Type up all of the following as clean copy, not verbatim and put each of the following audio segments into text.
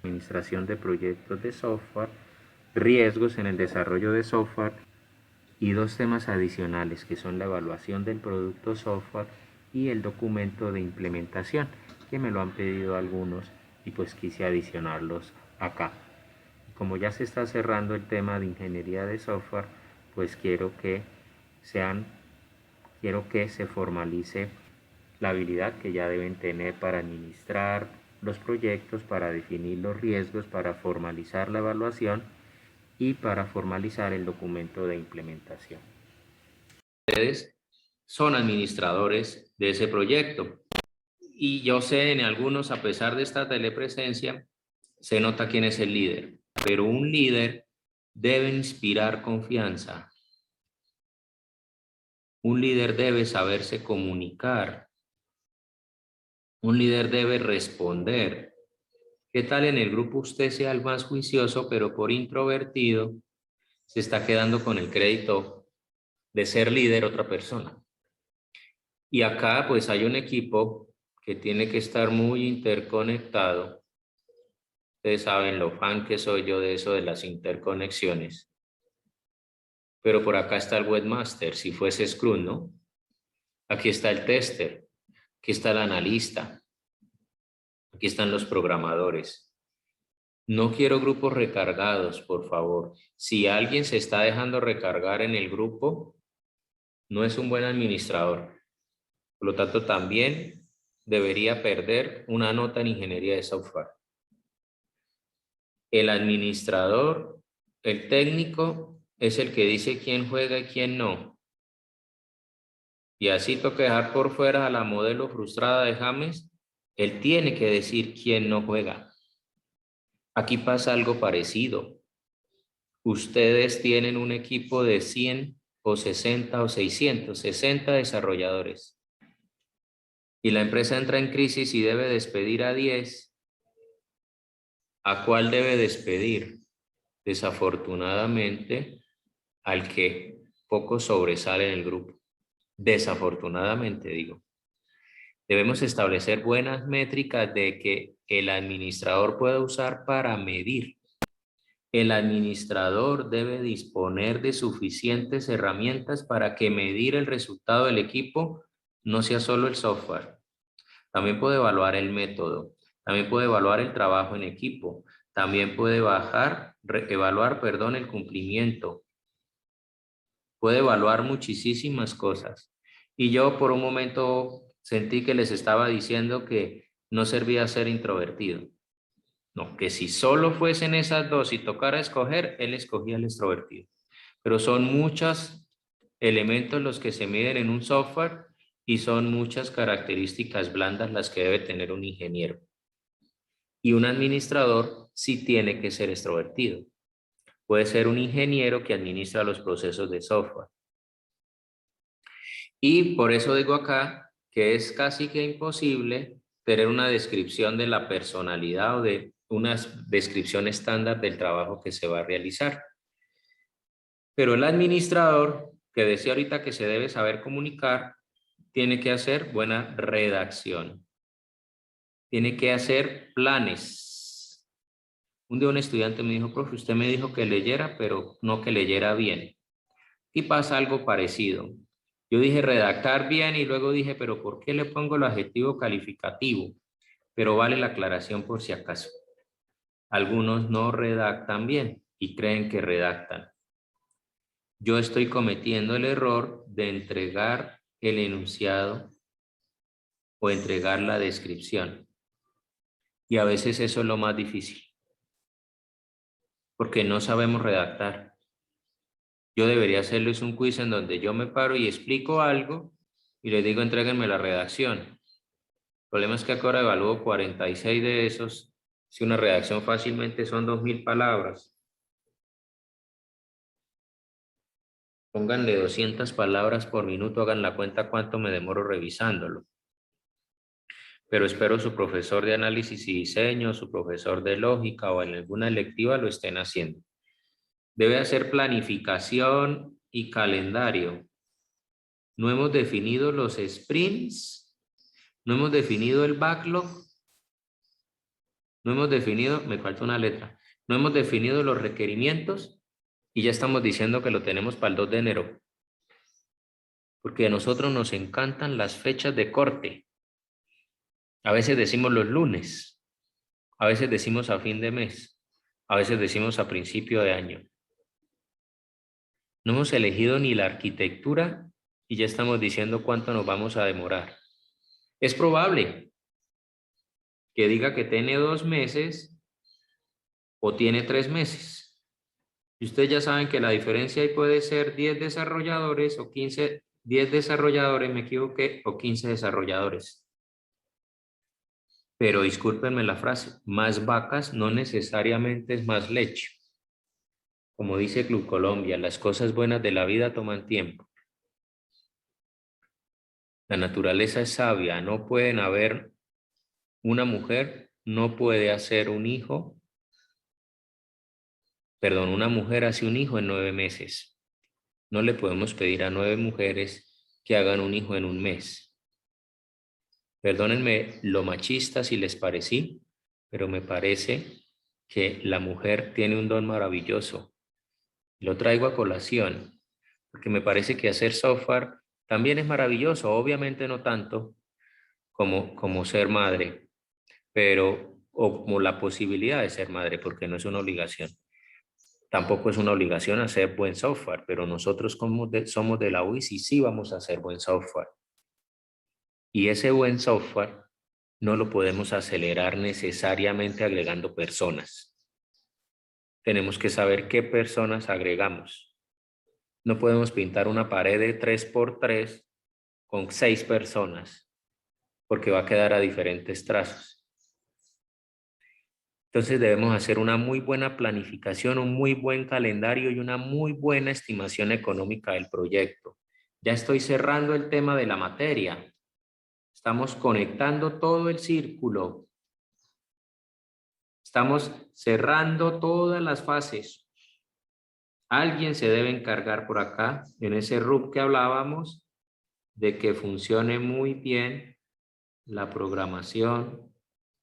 administración de proyectos de software, riesgos en el desarrollo de software y dos temas adicionales que son la evaluación del producto software y el documento de implementación, que me lo han pedido algunos y pues quise adicionarlos acá. Como ya se está cerrando el tema de ingeniería de software, pues quiero que se formalice la habilidad que ya deben tener para administrar los proyectos, para definir los riesgos, para formalizar la evaluación y para formalizar el documento de implementación. Ustedes son administradores de ese proyecto y yo sé en algunos, a pesar de esta telepresencia, se nota quién es el líder, pero un líder debe inspirar confianza. Un líder debe saberse comunicar. Un líder debe responder. ¿Qué tal en el grupo usted sea el más juicioso, pero por introvertido se está quedando con el crédito de ser líder otra persona? Y acá pues hay un equipo que tiene que estar muy interconectado. Ustedes saben lo fan que soy yo de eso de las interconexiones. Pero por acá está el webmaster, si fuese Scrum, ¿no? Aquí está el tester, aquí está el analista, aquí están los programadores. No quiero grupos recargados, por favor. Si alguien se está dejando recargar en el grupo, no es un buen administrador. Por lo tanto, también debería perder una nota en ingeniería de software. El administrador, el técnico, es el que dice quién juega y quién no. Y así toca dejar por fuera a la modelo frustrada de James. Él tiene que decir quién no juega. Aquí pasa algo parecido. Ustedes tienen un equipo de 100 o 60 o 660 desarrolladores. Y la empresa entra en crisis y debe despedir a 10. ¿A cuál debe despedir? Desafortunadamente, al que poco sobresale en el grupo. Desafortunadamente, digo. Debemos establecer buenas métricas de que el administrador pueda usar para medir. El administrador debe disponer de suficientes herramientas para que medir el resultado del equipo no sea solo el software. También puede evaluar el método, también puede evaluar el trabajo en equipo, también puede evaluar el cumplimiento. Puede evaluar muchísimas cosas. Y yo por un momento sentí que les estaba diciendo que no servía ser introvertido. No, que si solo fuesen esas dos y tocara escoger, él escogía el extrovertido. Pero son muchos elementos los que se miden en un software y son muchas características blandas las que debe tener un ingeniero. Y un administrador sí tiene que ser extrovertido. Puede ser un ingeniero que administra los procesos de software. Y por eso digo acá que es casi que imposible tener una descripción de la personalidad o de una descripción estándar del trabajo que se va a realizar. Pero el administrador, que decía ahorita que se debe saber comunicar, tiene que hacer buena redacción. Tiene que hacer planes. Un día un estudiante me dijo, profe, usted me dijo que leyera, pero no que leyera bien. Y pasa algo parecido. Yo dije redactar bien y luego dije, pero ¿por qué le pongo el adjetivo calificativo? Pero vale la aclaración por si acaso. Algunos no redactan bien y creen que redactan. Yo estoy cometiendo el error de entregar el enunciado o entregar la descripción. Y a veces eso es lo más difícil. Porque no sabemos redactar. Yo debería hacerles un quiz en donde yo me paro y explico algo y les digo, entréguenme la redacción. El problema es que ahora evalúo 46 de esos. Si una redacción fácilmente son 2000 palabras. Pónganle 200 palabras por minuto, hagan la cuenta cuánto me demoro revisándolo. Pero espero su profesor de análisis y diseño, su profesor de lógica o en alguna electiva lo estén haciendo. Debe hacer planificación y calendario. No hemos definido los sprints, no hemos definido el backlog, No hemos definido, me falta una letra, no hemos definido los requerimientos y ya estamos diciendo que lo tenemos para el 2 de enero. Porque a nosotros nos encantan las fechas de corte. A veces decimos los lunes, a veces decimos a fin de mes, a veces decimos a principio de año. No hemos elegido ni la arquitectura y ya estamos diciendo cuánto nos vamos a demorar. Es probable que diga que tiene 2 meses o tiene 3 meses. Y ustedes ya saben que la diferencia ahí puede ser 10 desarrolladores o 15, 10 desarrolladores, me equivoqué, o 15 desarrolladores. Pero discúlpenme la frase, más vacas no necesariamente es más leche. Como dice Club Colombia, las cosas buenas de la vida toman tiempo. La naturaleza es sabia, no pueden haber, una mujer no puede hacer un hijo, perdón, una mujer hace un hijo en 9 meses. No le podemos pedir a 9 mujeres que hagan un hijo en un mes. Perdónenme lo machista si les parecí, pero me parece que la mujer tiene un don maravilloso. Lo traigo a colación, porque me parece que hacer software también es maravilloso, obviamente no tanto como ser madre, pero o como la posibilidad de ser madre, porque no es una obligación. Tampoco es una obligación hacer buen software, pero nosotros somos de la UIS y sí vamos a hacer buen software. Y ese buen software no lo podemos acelerar necesariamente agregando personas. Tenemos que saber qué personas agregamos. No podemos pintar una pared de 3x3 con 6 personas, porque va a quedar a diferentes trazos. Entonces debemos hacer una muy buena planificación, un muy buen calendario y una muy buena estimación económica del proyecto. Ya estoy cerrando el tema de la materia. Estamos conectando todo el círculo. Estamos cerrando todas las fases. Alguien se debe encargar por acá, en ese RUP que hablábamos, de que funcione muy bien la programación,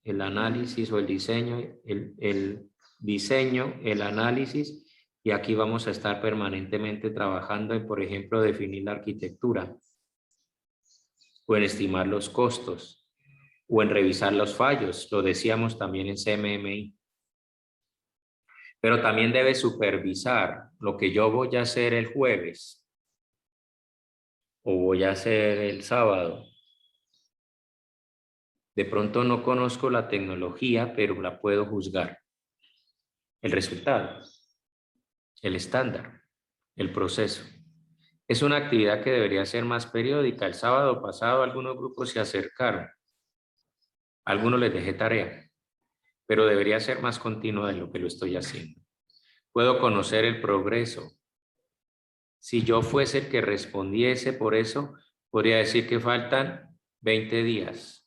el análisis o el diseño, el diseño, el análisis, y aquí vamos a estar permanentemente trabajando en, por ejemplo, definir la arquitectura, o en estimar los costos, o en revisar los fallos, lo decíamos también en CMMI. Pero también debe supervisar lo que yo voy a hacer el jueves, o voy a hacer el sábado. De pronto no conozco la tecnología, pero la puedo juzgar. El resultado, el estándar, el proceso. Es una actividad que debería ser más periódica. El sábado pasado algunos grupos se acercaron. A algunos les dejé tarea, pero debería ser más continua de lo que lo estoy haciendo. Puedo conocer el progreso. Si yo fuese el que respondiese por eso, podría decir que faltan 20 días.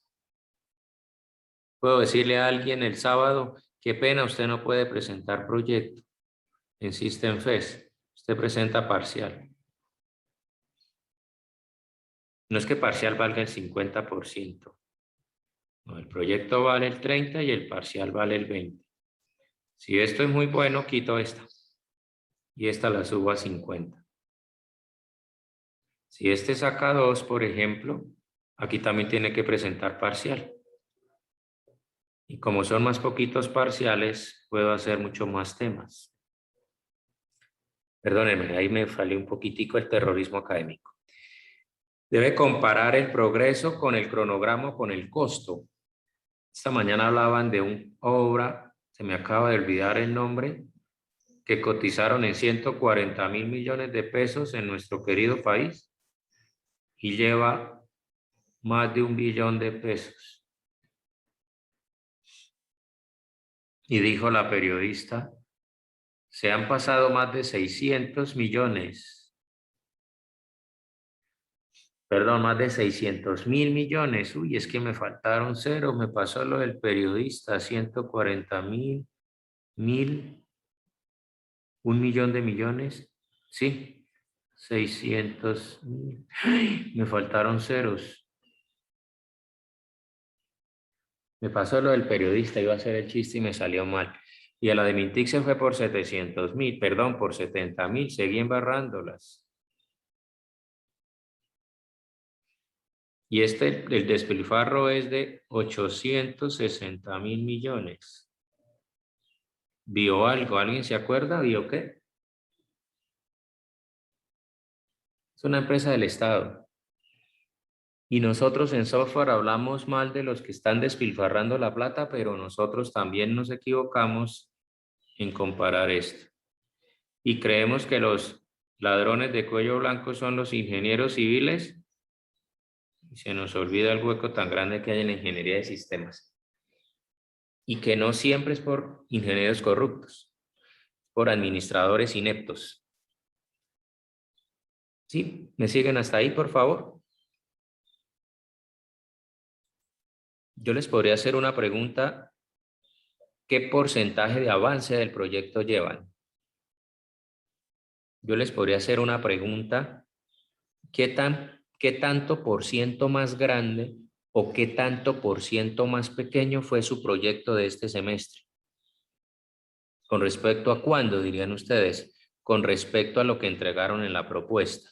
Puedo decirle a alguien el sábado, qué pena, usted no puede presentar proyecto en System Fest, usted presenta parcial. No es que parcial valga el 50%. No, el proyecto vale el 30% y el parcial vale el 20%. Si esto es muy bueno, quito esta. Y esta la subo a 50. Si este saca 2, por ejemplo, aquí también tiene que presentar parcial. Y como son más poquitos parciales, puedo hacer mucho más temas. Perdónenme, ahí me falló un poquitico el terrorismo académico. Debe comparar el progreso con el cronograma, con el costo. Esta mañana hablaban de una obra, se me acaba de olvidar el nombre, que cotizaron en 140.000 millones de pesos en nuestro querido país y lleva más de 1 billón de pesos. Y dijo la periodista, se han pasado más de 600 millones, perdón, más de 600.000 millones. Uy, es que me faltaron cero, me pasó lo del periodista, 140.000, 1 millón de millones, sí, 600.000. Me faltaron ceros. Me pasó lo del periodista, iba a hacer el chiste y me salió mal. Y a la de Mintic se fue por 700.000, perdón, por 70.000, seguí embarrándolas. Y el despilfarro es de 860.000 millones. ¿Vio algo? ¿Alguien se acuerda? ¿Vio qué? Es una empresa del Estado. Y nosotros en software hablamos mal de los que están despilfarrando la plata, pero nosotros también nos equivocamos en comparar esto. Y creemos que los ladrones de cuello blanco son los ingenieros civiles. Y se nos olvida el hueco tan grande que hay en la ingeniería de sistemas. Y que no siempre es por ingenieros corruptos, por administradores ineptos. ¿Sí? ¿Me siguen hasta ahí, por favor? Yo les podría hacer una pregunta. ¿Qué porcentaje de avance del proyecto llevan? Yo les podría hacer una pregunta. ¿Qué tanto por ciento más grande o qué tanto por ciento más pequeño fue su proyecto de este semestre? ¿Con respecto a cuándo, dirían ustedes? Con respecto a lo que entregaron en la propuesta.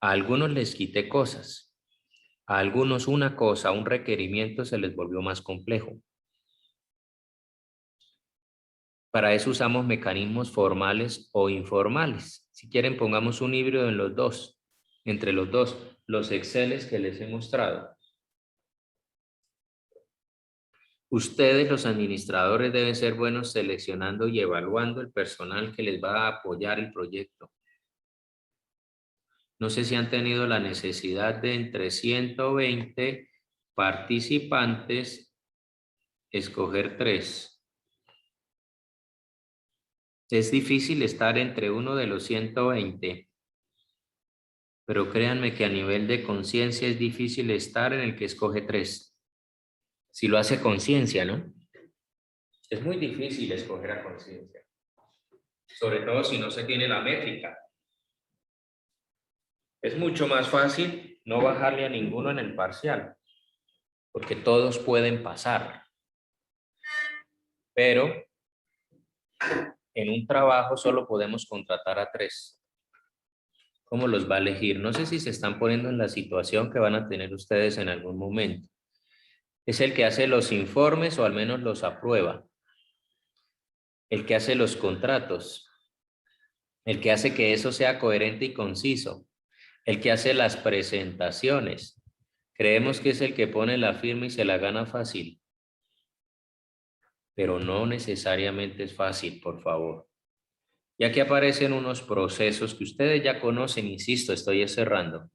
A algunos les quité cosas. A algunos una cosa, un requerimiento se les volvió más complejo. Para eso usamos mecanismos formales o informales. Si quieren, pongamos un híbrido en los dos, entre los dos, los Exceles que les he mostrado. Ustedes, los administradores, deben ser buenos seleccionando y evaluando el personal que les va a apoyar el proyecto. No sé si han tenido la necesidad de entre 120 participantes escoger 3. Es difícil estar entre uno de los 120, pero créanme que a nivel de conciencia es difícil estar en el que escoge 3. Si lo hace conciencia, ¿no? Es muy difícil escoger a conciencia, sobre todo si no se tiene la métrica. Es mucho más fácil no bajarle a ninguno en el parcial, porque todos pueden pasar. Pero en un trabajo solo podemos contratar a 3. ¿Cómo los va a elegir? No sé si se están poniendo en la situación que van a tener ustedes en algún momento. Es el que hace los informes o al menos los aprueba. El que hace los contratos. El que hace que eso sea coherente y conciso. El que hace las presentaciones. Creemos que es el que pone la firma y se la gana fácil. Pero no necesariamente es fácil, por favor. Y aquí aparecen unos procesos que ustedes ya conocen, insisto, estoy cerrando.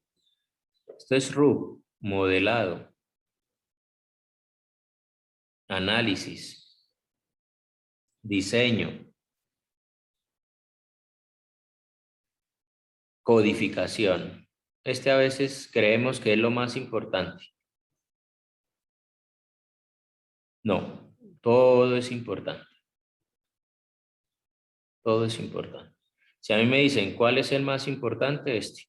Esto es RUB, modelado, análisis, diseño, codificación. Este a veces creemos que es lo más importante. No, todo es importante. Todo es importante. Si a mí me dicen, ¿cuál es el más importante? Este.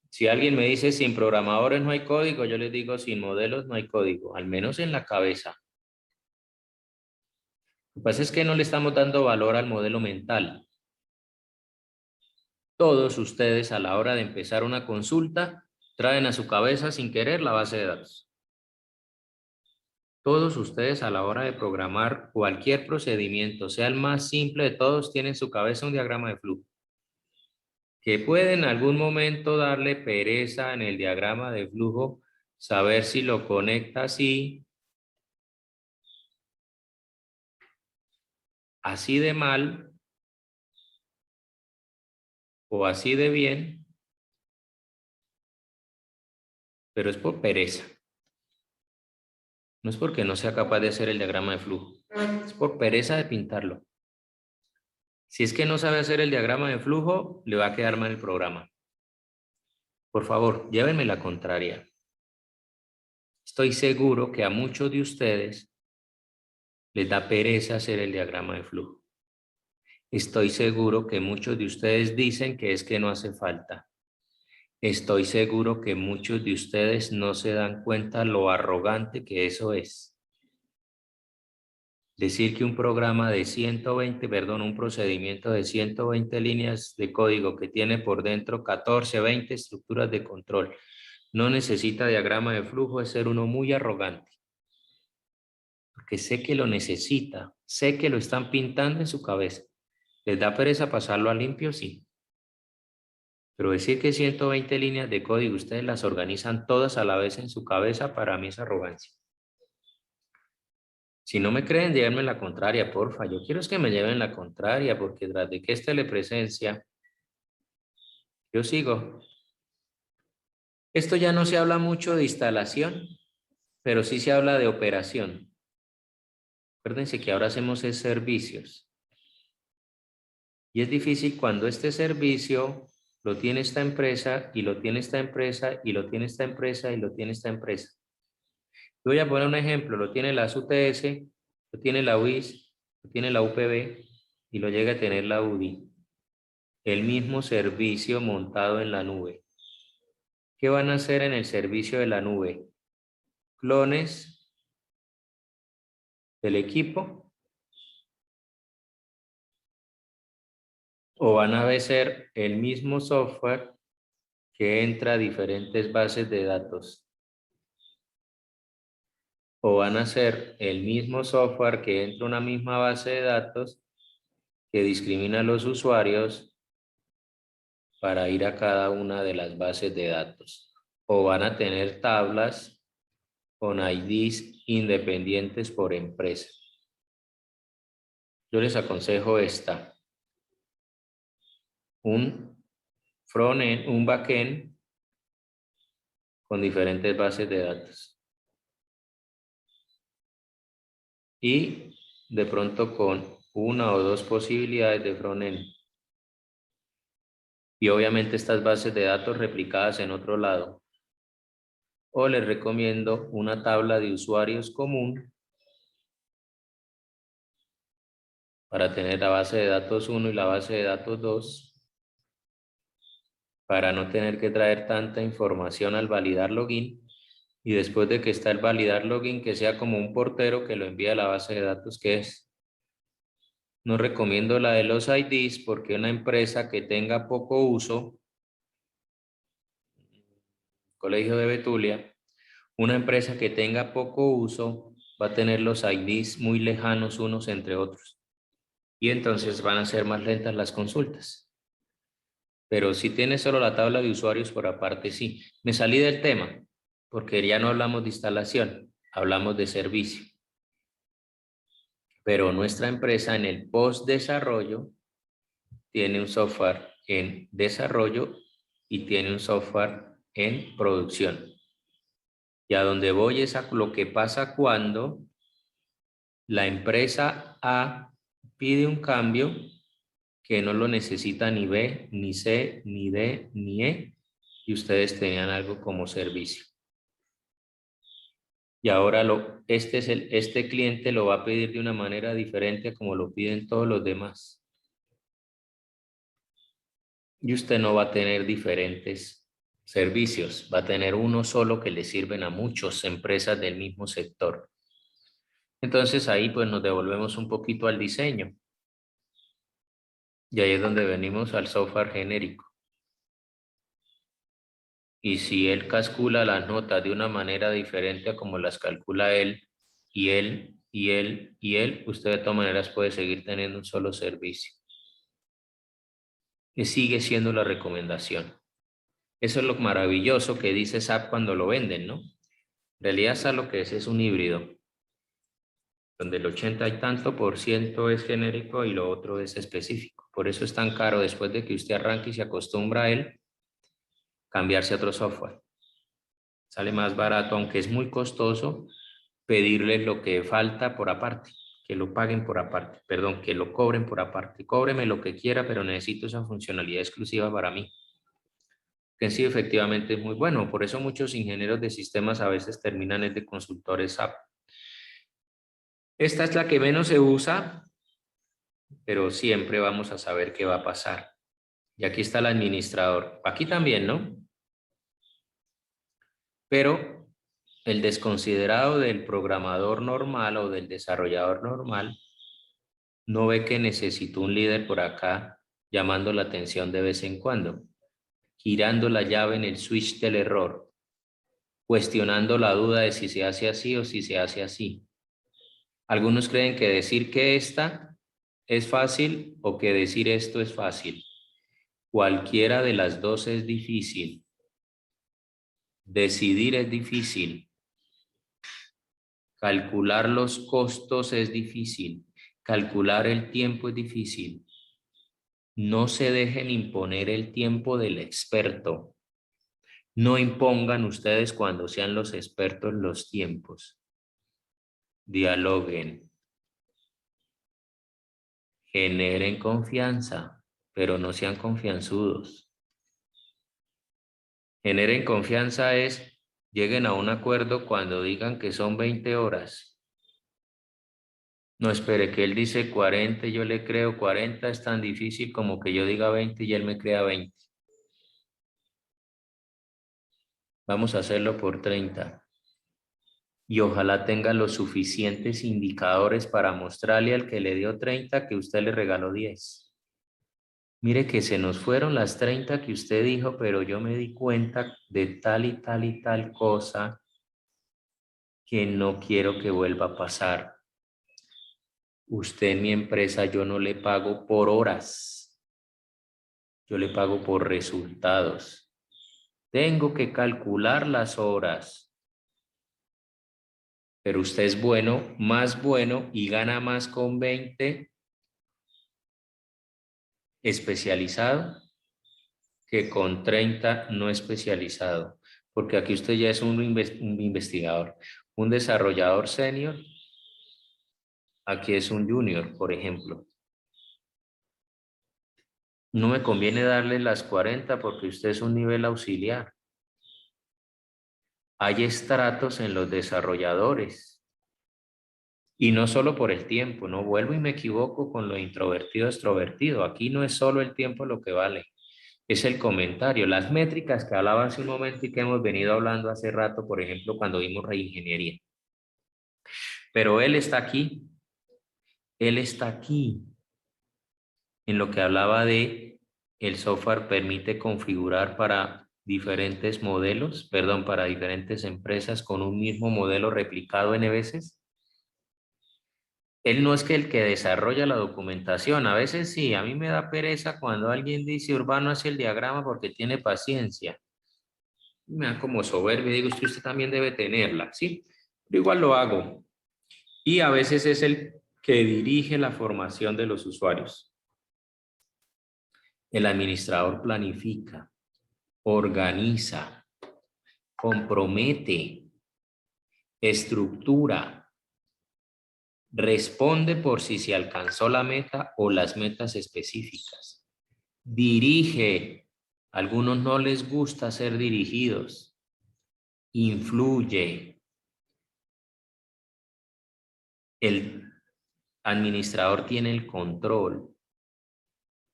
Si alguien me dice, sin programadores no hay código, yo les digo, sin modelos no hay código, al menos en la cabeza. Lo que pasa es que no le estamos dando valor al modelo mental. Todos ustedes a la hora de empezar una consulta traen a su cabeza sin querer la base de datos. Todos ustedes a la hora de programar cualquier procedimiento, sea el más simple de todos, tienen en su cabeza un diagrama de flujo. Que puede en algún momento darle pereza en el diagrama de flujo, saber si lo conecta así de mal o así de bien, pero es por pereza. No es porque no sea capaz de hacer el diagrama de flujo, es por pereza de pintarlo. Si es que no sabe hacer el diagrama de flujo, le va a quedar mal el programa. Por favor, llévenme la contraria. Estoy seguro que a muchos de ustedes les da pereza hacer el diagrama de flujo. Estoy seguro que muchos de ustedes dicen que es que no hace falta. Estoy seguro que muchos de ustedes no se dan cuenta lo arrogante que eso es. Decir que un programa de 120, perdón, un procedimiento de 120 líneas de código que tiene por dentro 14, 20 estructuras de control, no necesita diagrama de flujo, es ser uno muy arrogante. Porque sé que lo necesita, sé que lo están pintando en su cabeza. ¿Les da pereza pasarlo a limpio? Sí. Pero decir que 120 líneas de código ustedes las organizan todas a la vez en su cabeza, para mí es arrogancia. Si no me creen, díganme la contraria, porfa. Yo quiero es que me lleven la contraria, porque tras de que es telepresencia, yo sigo. Esto ya no se habla mucho de instalación, pero sí se habla de operación. Acuérdense que ahora hacemos es servicios. Y es difícil cuando este servicio lo tiene esta empresa, y lo tiene esta empresa, y lo tiene esta empresa, y lo tiene esta empresa. Voy a poner un ejemplo, lo tiene la UTS, lo tiene la UIS, lo tiene la UPB, y lo llega a tener la UDI. El mismo servicio montado en la nube. ¿Qué van a hacer en el servicio de la nube? Clones del equipo, o van a ser el mismo software que entra a diferentes bases de datos, o van a ser el mismo software que entra a una misma base de datos que discrimina a los usuarios para ir a cada una de las bases de datos, o van a tener tablas con IDs independientes por empresa. Yo les aconsejo un front-end, un back-end con diferentes bases de datos. Y de pronto con una o dos posibilidades de front-end. Y obviamente estas bases de datos replicadas en otro lado. O les recomiendo una tabla de usuarios común para tener la base de datos 1 y la base de datos 2, para no tener que traer tanta información al validar login, y después de que está el validar login, que sea como un portero que lo envía a la base de datos que es. No recomiendo la de los IDs porque una empresa que tenga poco uso, Colegio de Betulia, una empresa que tenga poco uso va a tener los IDs muy lejanos unos entre otros, y entonces van a ser más lentas las consultas. Pero si tienes solo la tabla de usuarios por aparte, sí. Me salí del tema porque ya no hablamos de instalación, hablamos de servicio. Pero nuestra empresa en el post-desarrollo tiene un software en desarrollo y tiene un software en producción. Y a donde voy es a lo que pasa cuando la empresa A pide un cambio que no lo necesita ni B, ni C, ni D, ni E, y ustedes tenían algo como servicio. Y ahora este cliente lo va a pedir de una manera diferente como lo piden todos los demás. Y usted no va a tener diferentes servicios, va a tener uno solo que le sirven a muchas empresas del mismo sector. Entonces ahí pues nos devolvemos un poquito al diseño. Y ahí es donde venimos al software genérico. Y si él calcula las notas de una manera diferente a como las calcula él, y él, y él, y él, usted de todas maneras puede seguir teniendo un solo servicio. Que sigue siendo la recomendación. Eso es lo maravilloso que dice SAP cuando lo venden, ¿no? En realidad SAP lo que es un híbrido, donde el 80 y tanto por ciento es genérico y lo otro es específico. Por eso es tan caro después de que usted arranque y se acostumbra a él, cambiarse a otro software. Sale más barato, aunque es muy costoso, pedirles lo que falta por aparte, que lo paguen por aparte, perdón, que lo cobren por aparte. Cóbreme lo que quiera, pero necesito esa funcionalidad exclusiva para mí. Que sí, efectivamente es muy bueno. Por eso muchos ingenieros de sistemas a veces terminan de consultores SAP. Esta es la que menos se usa, pero siempre vamos a saber qué va a pasar. Y aquí está el administrador. Aquí también, ¿no? Pero el desconsiderado del programador normal o del desarrollador normal no ve que necesito un líder por acá llamando la atención de vez en cuando, girando la llave en el switch del error, cuestionando la duda de si se hace así o si se hace así. Algunos creen que decir que esta es fácil o que decir esto es fácil. Cualquiera de las dos es difícil. Decidir es difícil. Calcular los costos es difícil. Calcular el tiempo es difícil. No se dejen imponer el tiempo del experto. No impongan ustedes cuando sean los expertos los tiempos. Dialoguen. Generen confianza, pero no sean confianzudos. Generen confianza es, lleguen a un acuerdo cuando digan que son 20 horas. No espere que él dice 40, yo le creo 40, es tan difícil como que yo diga 20 y él me crea 20. Vamos a hacerlo por 30. Y ojalá tenga los suficientes indicadores para mostrarle al que le dio 30 que usted le regaló 10. Mire que se nos fueron las 30 que usted dijo, pero yo me di cuenta de tal y tal y tal cosa que no quiero que vuelva a pasar. Usted en mi empresa yo no le pago por horas, yo le pago por resultados. Tengo que calcular las horas, pero usted es bueno, más bueno y gana más con 20 especializado que con 30 no especializado, porque aquí usted ya es un investigador, un desarrollador senior, aquí es un junior, por ejemplo. No me conviene darle las 40 porque usted es un nivel auxiliar. Hay estratos en los desarrolladores. Y no solo por el tiempo, no vuelvo y me equivoco con lo introvertido extrovertido. Aquí no es solo el tiempo lo que vale, es el comentario. Las métricas que hablaba hace un momento y que hemos venido hablando hace rato, por ejemplo, cuando vimos reingeniería. Pero él está aquí en lo que hablaba de el software permite configurar para diferentes modelos, perdón, para diferentes empresas con un mismo modelo replicado N veces. Él no es que el que desarrolla la documentación, a veces sí, a mí me da pereza cuando alguien dice Urbano hace el diagrama porque tiene paciencia. Me da como soberbia, digo, usted también debe tenerla, ¿sí? Pero igual lo hago. Y a veces es el que dirige la formación de los usuarios. El administrador planifica, organiza, compromete, estructura, responde por si se alcanzó la meta o las metas específicas. Dirige. A algunos no les gusta ser dirigidos. Influye. El administrador tiene el control.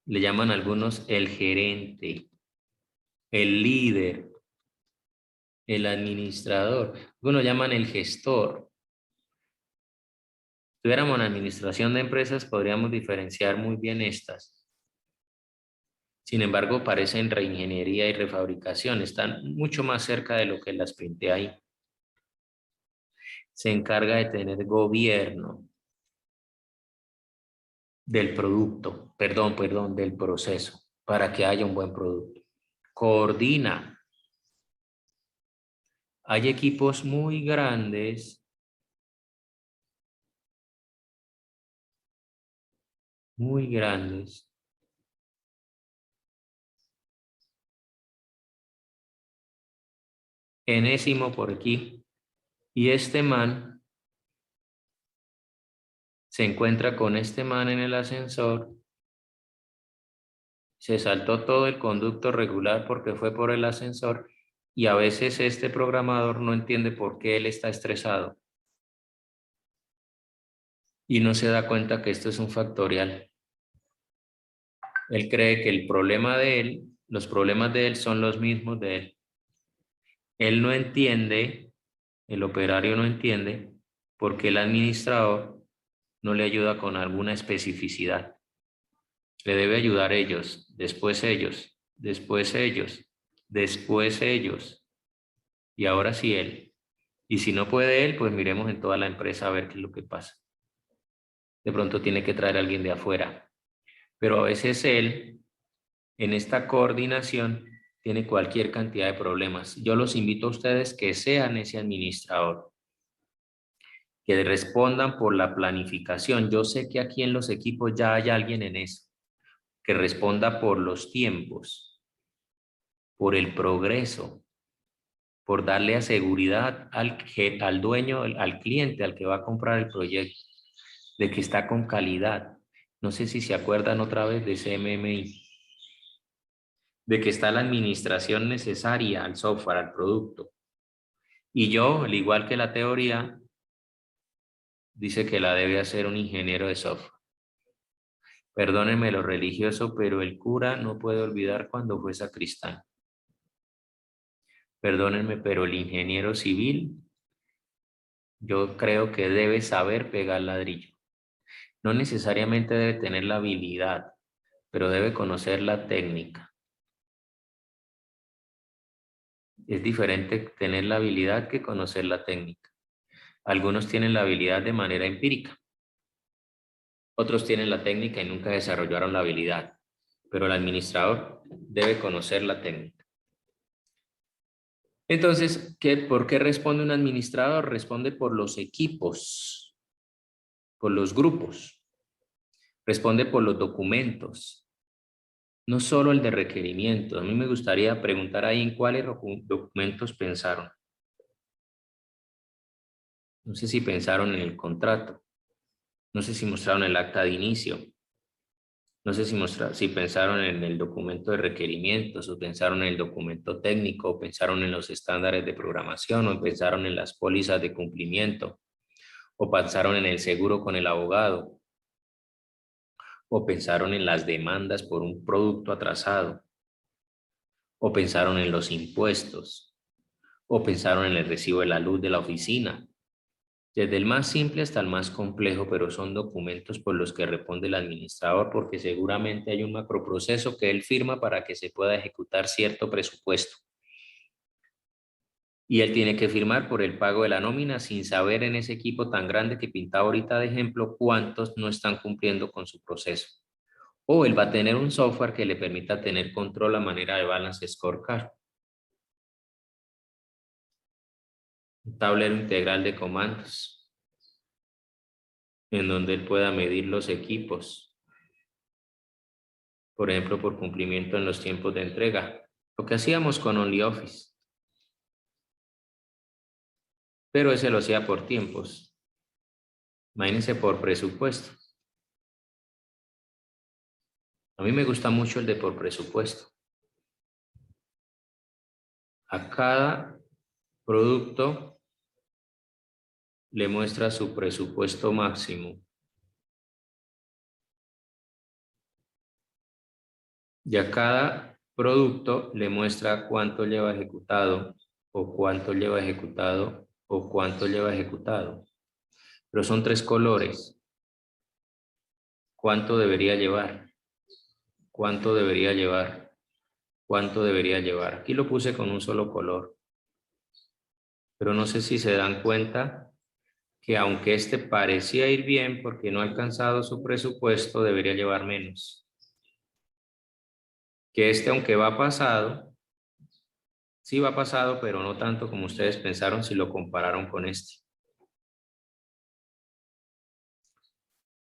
Le llaman a algunos el gerente, el líder, el administrador. Algunos llaman el gestor. Si tuviéramos en administración de empresas, podríamos diferenciar muy bien estas. Sin embargo, parecen reingeniería y refabricación. Están mucho más cerca de lo que las pinté ahí. Se encarga de tener gobierno del producto, perdón, del proceso, para que haya un buen producto. Coordina. Hay equipos muy grandes, muy grandes. Enésimo por aquí. Y este man se encuentra con este man en el ascensor. Se saltó todo el conducto regular porque fue por el ascensor. Y a veces este programador no entiende por qué él está estresado. Y no se da cuenta que esto es un factorial. Él cree que el problema de él, los problemas de él son los mismos de él. Él no entiende, el operario no entiende por qué el administrador no le ayuda con alguna especificidad. Le debe ayudar ellos, después ellos, después ellos, después ellos, y ahora sí él. Y si no puede él, pues miremos en toda la empresa a ver qué es lo que pasa. De pronto tiene que traer a alguien de afuera, pero a veces él, en esta coordinación, tiene cualquier cantidad de problemas. Yo los invito a ustedes que sean ese administrador, que respondan por la planificación. Yo sé que aquí en los equipos ya hay alguien en eso, que responda por los tiempos, por el progreso, por darle a seguridad al dueño, al cliente, al que va a comprar el proyecto, de que está con calidad. No sé si se acuerdan otra vez de CMMI, de que está la administración necesaria al software, al producto. Y yo, al igual que la teoría, dice que la debe hacer un ingeniero de software. Perdónenme lo religioso, pero el cura no puede olvidar cuando fue sacristán. Perdónenme, pero el ingeniero civil, yo creo que debe saber pegar ladrillo. No necesariamente debe tener la habilidad, pero debe conocer la técnica. Es diferente tener la habilidad que conocer la técnica. Algunos tienen la habilidad de manera empírica. Otros tienen la técnica y nunca desarrollaron la habilidad. Pero el administrador debe conocer la técnica. Entonces, ¿por qué responde un administrador? Responde por los equipos, por los grupos. Responde por los documentos. No solo el de requerimientos. A mí me gustaría preguntar ahí en cuáles documentos pensaron. No sé si pensaron en el contrato. No sé si mostraron el acta de inicio. No sé si pensaron en el documento de requerimientos o pensaron en el documento técnico o pensaron en los estándares de programación o pensaron en las pólizas de cumplimiento o pensaron en el seguro con el abogado o pensaron en las demandas por un producto atrasado o pensaron en los impuestos o pensaron en el recibo de la luz de la oficina. Desde el más simple hasta el más complejo, pero son documentos por los que responde el administrador porque seguramente hay un macroproceso que él firma para que se pueda ejecutar cierto presupuesto. Y él tiene que firmar por el pago de la nómina sin saber en ese equipo tan grande que pintaba ahorita de ejemplo cuántos no están cumpliendo con su proceso. O él va a tener un software que le permita tener control a manera de balance scorecard. Un tablero integral de comandos en donde él pueda medir los equipos, por ejemplo, por cumplimiento en los tiempos de entrega, lo que hacíamos con OnlyOffice, pero ese lo hacía por tiempos, imagínense por presupuesto. A mí me gusta mucho el de por presupuesto. A cada producto le muestra su presupuesto máximo. Y a cada producto le muestra cuánto lleva ejecutado o cuánto lleva ejecutado o cuánto lleva ejecutado. Pero son 3 colores. ¿Cuánto debería llevar? ¿Cuánto debería llevar? ¿Cuánto debería llevar? Aquí lo puse con un solo color. Pero no sé si se dan cuenta que aunque este parecía ir bien porque no ha alcanzado su presupuesto, debería llevar menos. Que este, aunque va pasado, sí va pasado, pero no tanto como ustedes pensaron si lo compararon con este.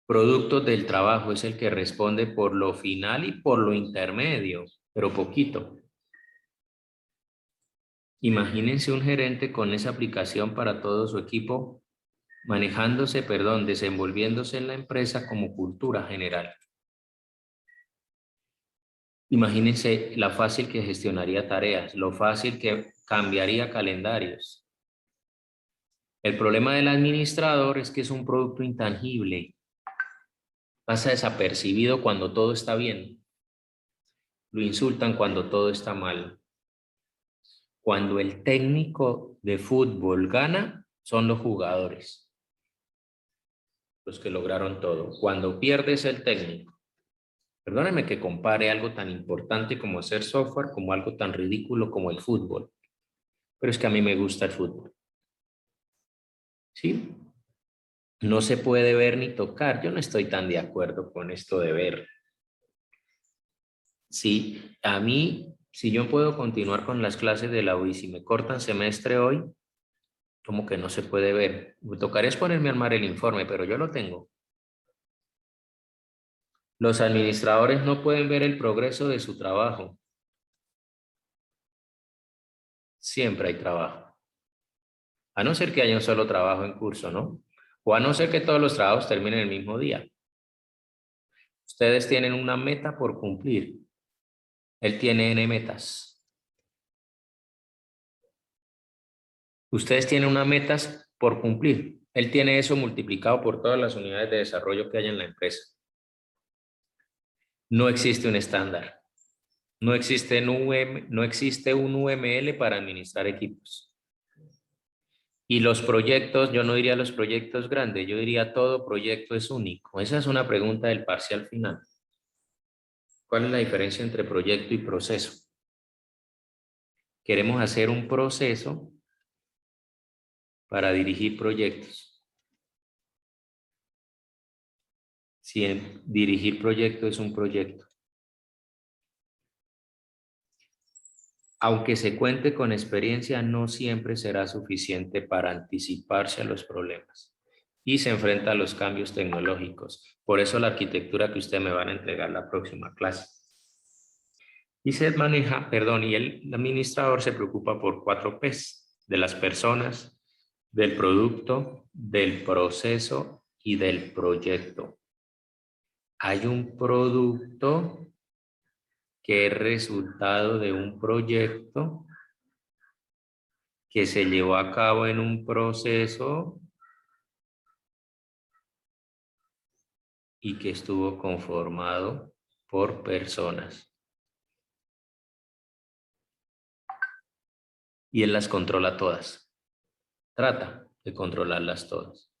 Productos del trabajo es el que responde por lo final y por lo intermedio, pero poquito. Imagínense un gerente con esa aplicación para todo su equipo, desenvolviéndose en la empresa como cultura general. Imagínense la fácil que gestionaría tareas, lo fácil que cambiaría calendarios. El problema del administrador es que es un producto intangible. Pasa desapercibido cuando todo está bien. Lo insultan cuando todo está mal. Cuando el técnico de fútbol gana, son los jugadores los que lograron todo. Cuando pierdes el técnico, perdóneme que compare algo tan importante como hacer software como algo tan ridículo como el fútbol, pero es que a mí me gusta el fútbol. ¿Sí? No se puede ver ni tocar. Yo no estoy tan de acuerdo con esto de ver. Sí, a mí, si yo puedo continuar con las clases de la U y si me cortan semestre hoy, como que no se puede ver. Me tocaría es ponerme a armar el informe, pero yo lo tengo. Los administradores no pueden ver el progreso de su trabajo. Siempre hay trabajo. A no ser que haya un solo trabajo en curso, ¿no? O a no ser que todos los trabajos terminen el mismo día. Ustedes tienen una meta por cumplir. Él tiene N metas. Ustedes tienen unas metas por cumplir. Él tiene eso multiplicado por todas las unidades de desarrollo que hay en la empresa. No existe un estándar. No existe un UML para administrar equipos. Y los proyectos, yo no diría los proyectos grandes, yo diría todo proyecto es único. Esa es una pregunta del parcial final. ¿Cuál es la diferencia entre proyecto y proceso? Queremos hacer un proceso para dirigir proyectos. Si dirigir proyecto es un proyecto. Aunque se cuente con experiencia, no siempre será suficiente para anticiparse a los problemas y se enfrenta a los cambios tecnológicos. Por eso la arquitectura que usted me van a entregar la próxima clase. Y se maneja, perdón, y el administrador se preocupa por 4 P's, de las personas, del producto, del proceso y del proyecto. Hay un producto que es resultado de un proyecto que se llevó a cabo en un proceso y que estuvo conformado por personas. Y él las controla todas. Trata de controlarlas todas.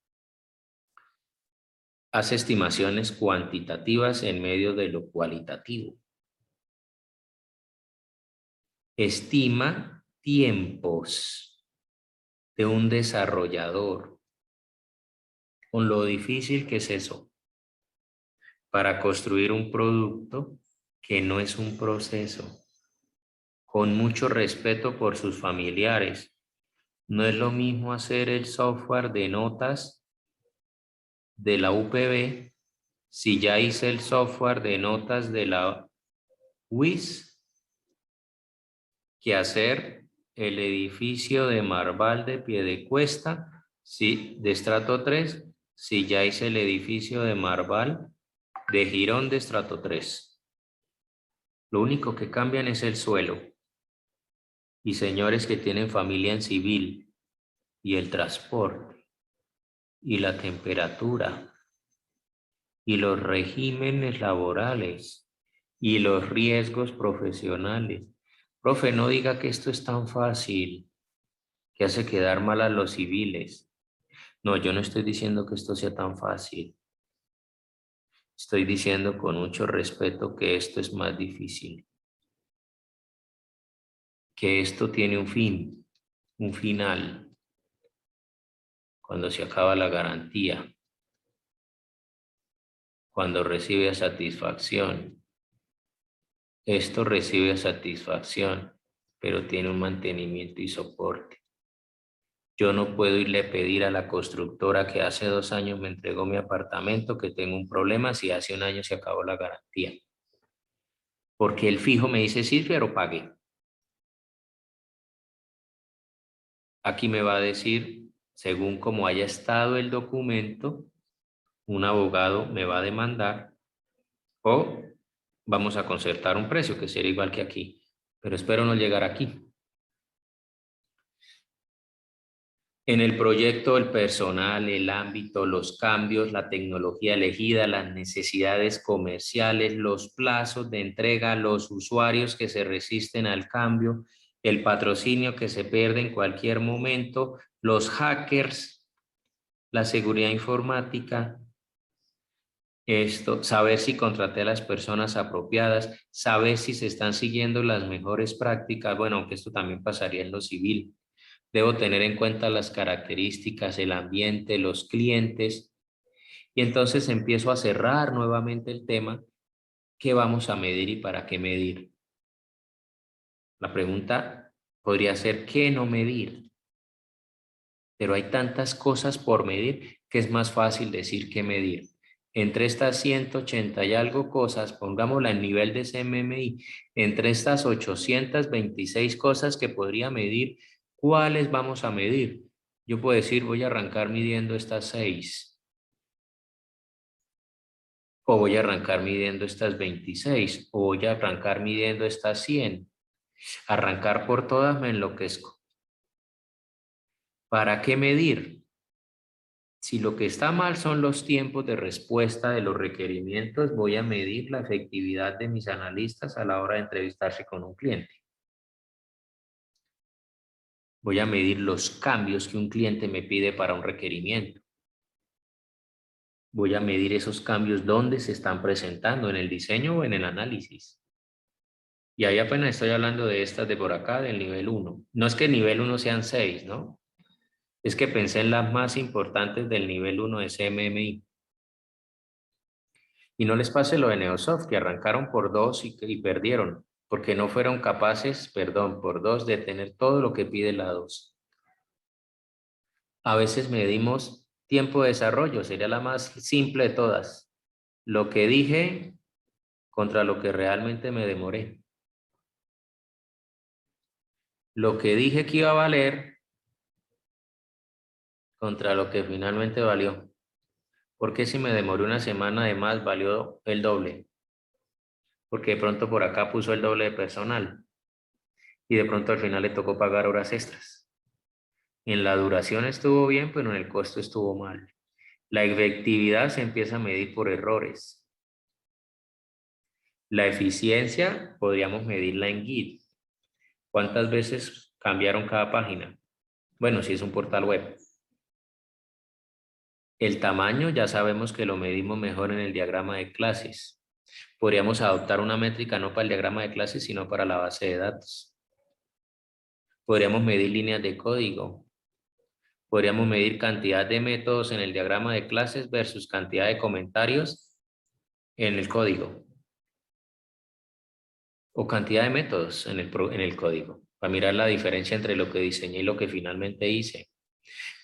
Hace estimaciones cuantitativas en medio de lo cualitativo. Estima tiempos de un desarrollador, con lo difícil que es eso, para construir un producto que no es un proceso, con mucho respeto por sus familiares. No es lo mismo hacer el software de notas de la UPB si ya hice el software de notas de la UIS que hacer el edificio de Marval de Piedecuesta, sí, de estrato 3, si ya hice el edificio de Marval de Girón de estrato 3. Lo único que cambian es el suelo. Y señores que tienen familia en civil, y el transporte, y la temperatura, y los regímenes laborales, y los riesgos profesionales. Profe, no diga que esto es tan fácil, que hace quedar mal a los civiles. No, yo no estoy diciendo que esto sea tan fácil. Estoy diciendo con mucho respeto que esto es más difícil. Que esto tiene un fin, un final, cuando se acaba la garantía, cuando recibe satisfacción. Esto recibe satisfacción, pero tiene un mantenimiento y soporte. Yo no puedo irle a pedir a la constructora que hace 2 años me entregó mi apartamento que tengo un problema si hace 1 año se acabó la garantía. Porque el fijo me dice, sí, pero pague. Aquí me va a decir, según como haya estado el documento, un abogado me va a demandar o vamos a concertar un precio que sería igual que aquí. Pero espero no llegar aquí. En el proyecto, el personal, el ámbito, los cambios, la tecnología elegida, las necesidades comerciales, los plazos de entrega, los usuarios que se resisten al cambio, el patrocinio que se pierde en cualquier momento, los hackers, la seguridad informática, saber si contraté a las personas apropiadas, saber si se están siguiendo las mejores prácticas, bueno, aunque esto también pasaría en lo civil. Debo tener en cuenta las características, el ambiente, los clientes, y entonces empiezo a cerrar nuevamente el tema, ¿qué vamos a medir y para qué medir? La pregunta podría ser, ¿qué no medir? Pero hay tantas cosas por medir que es más fácil decir que medir. Entre estas 180 y algo cosas, pongámosla en nivel de CMMI, entre estas 826 cosas que podría medir, ¿cuáles vamos a medir? Yo puedo decir, voy a arrancar midiendo estas 6, o voy a arrancar midiendo estas 26, o voy a arrancar midiendo estas 100. Arrancar por todas me enloquezco. ¿Para qué medir? Si lo que está mal son los tiempos de respuesta de los requerimientos, voy a medir la efectividad de mis analistas a la hora de entrevistarse con un cliente. Voy a medir los cambios que un cliente me pide para un requerimiento. Voy a medir esos cambios dónde se están presentando, en el diseño o en el análisis. Y ahí apenas estoy hablando de estas de por acá, del nivel 1. No es que el nivel 1 sean 6, ¿no? Es que pensé en las más importantes del nivel 1 de CMMI. Y no les pase lo de Neosoft, que arrancaron por 2 y perdieron, porque no fueron capaces, perdón, por 2 de tener todo lo que pide la 2. A veces medimos tiempo de desarrollo, sería la más simple de todas. Lo que dije contra lo que realmente me demoré. Lo que dije que iba a valer contra lo que finalmente valió. Porque si me demoré una semana de más, valió el doble. Porque de pronto por acá puso el doble de personal. Y de pronto al final le tocó pagar horas extras. En la duración estuvo bien, pero en el costo estuvo mal. La efectividad se empieza a medir por errores. La eficiencia podríamos medirla en Git. ¿Cuántas veces cambiaron cada página? Bueno, si es un portal web. El tamaño ya sabemos que lo medimos mejor en el diagrama de clases. Podríamos adoptar una métrica no para el diagrama de clases, sino para la base de datos. Podríamos medir líneas de código. Podríamos medir cantidad de métodos en el diagrama de clases versus cantidad de comentarios en el código. O cantidad de métodos en el código. Para mirar la diferencia entre lo que diseñé y lo que finalmente hice.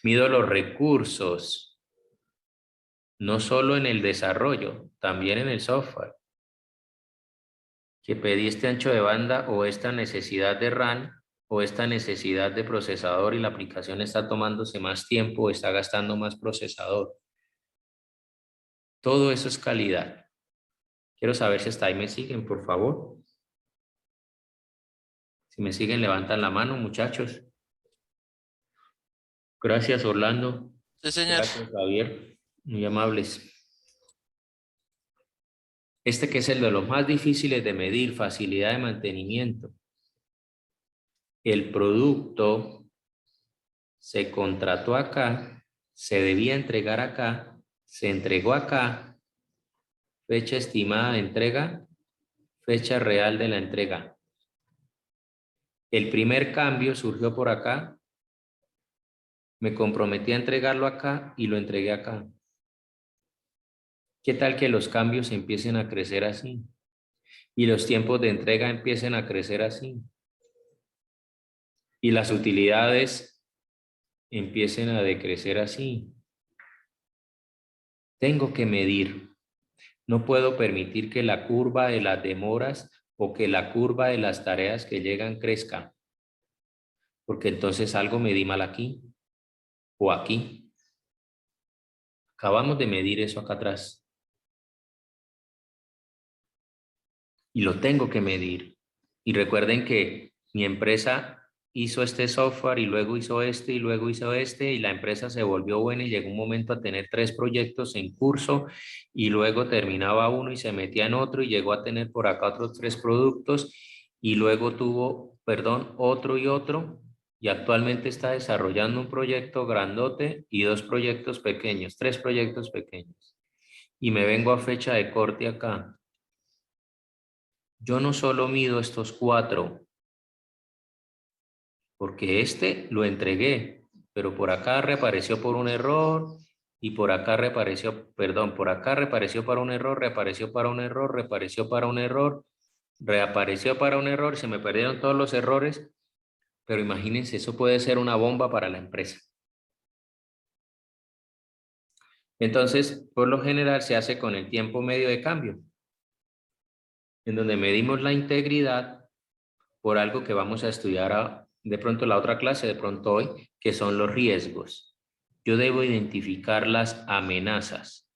Mido los recursos. No solo en el desarrollo, también en el software. Que pedí este ancho de banda o esta necesidad de RAM o esta necesidad de procesador y la aplicación está tomándose más tiempo o está gastando más procesador. Todo eso es calidad. Quiero saber si hasta ahí me siguen, por favor. Si me siguen, levantan la mano, muchachos. Gracias, Orlando. Sí, señor. Gracias, Javier. Muy amables. Este que es el de los más difíciles de medir, facilidad de mantenimiento. El producto se contrató acá, se debía entregar acá, se entregó acá, fecha estimada de entrega, fecha real de la entrega. El primer cambio surgió por acá, me comprometí a entregarlo acá y lo entregué acá. ¿Qué tal que los cambios empiecen a crecer así? Y los tiempos de entrega empiecen a crecer así. Y las utilidades empiecen a decrecer así. Tengo que medir. No puedo permitir que la curva de las demoras o que la curva de las tareas que llegan crezca. Porque entonces algo medí mal aquí o aquí. Acabamos de medir eso acá atrás. Y lo tengo que medir. Y recuerden que mi empresa hizo este software y luego hizo este y luego hizo este y la empresa se volvió buena y llegó un momento a tener 3 proyectos en curso y luego terminaba uno y se metía en otro y llegó a tener por acá otros 3 productos y luego tuvo perdón, otro y otro, y actualmente está desarrollando un proyecto grandote y 2 proyectos pequeños, 3 proyectos pequeños. Y me vengo a fecha de corte acá. Yo no solo mido estos 4, porque este lo entregué, pero por acá reapareció por un error y por acá reapareció, perdón, por acá reapareció para un error, reapareció para un error, reapareció para un error, reapareció para un error, se me perdieron todos los errores, pero imagínense, eso puede ser una bomba para la empresa. Entonces, por lo general se hace con el tiempo medio de cambio, en donde medimos la integridad por algo que vamos a estudiar de pronto la otra clase, de pronto hoy, que son los riesgos. Yo debo identificar las amenazas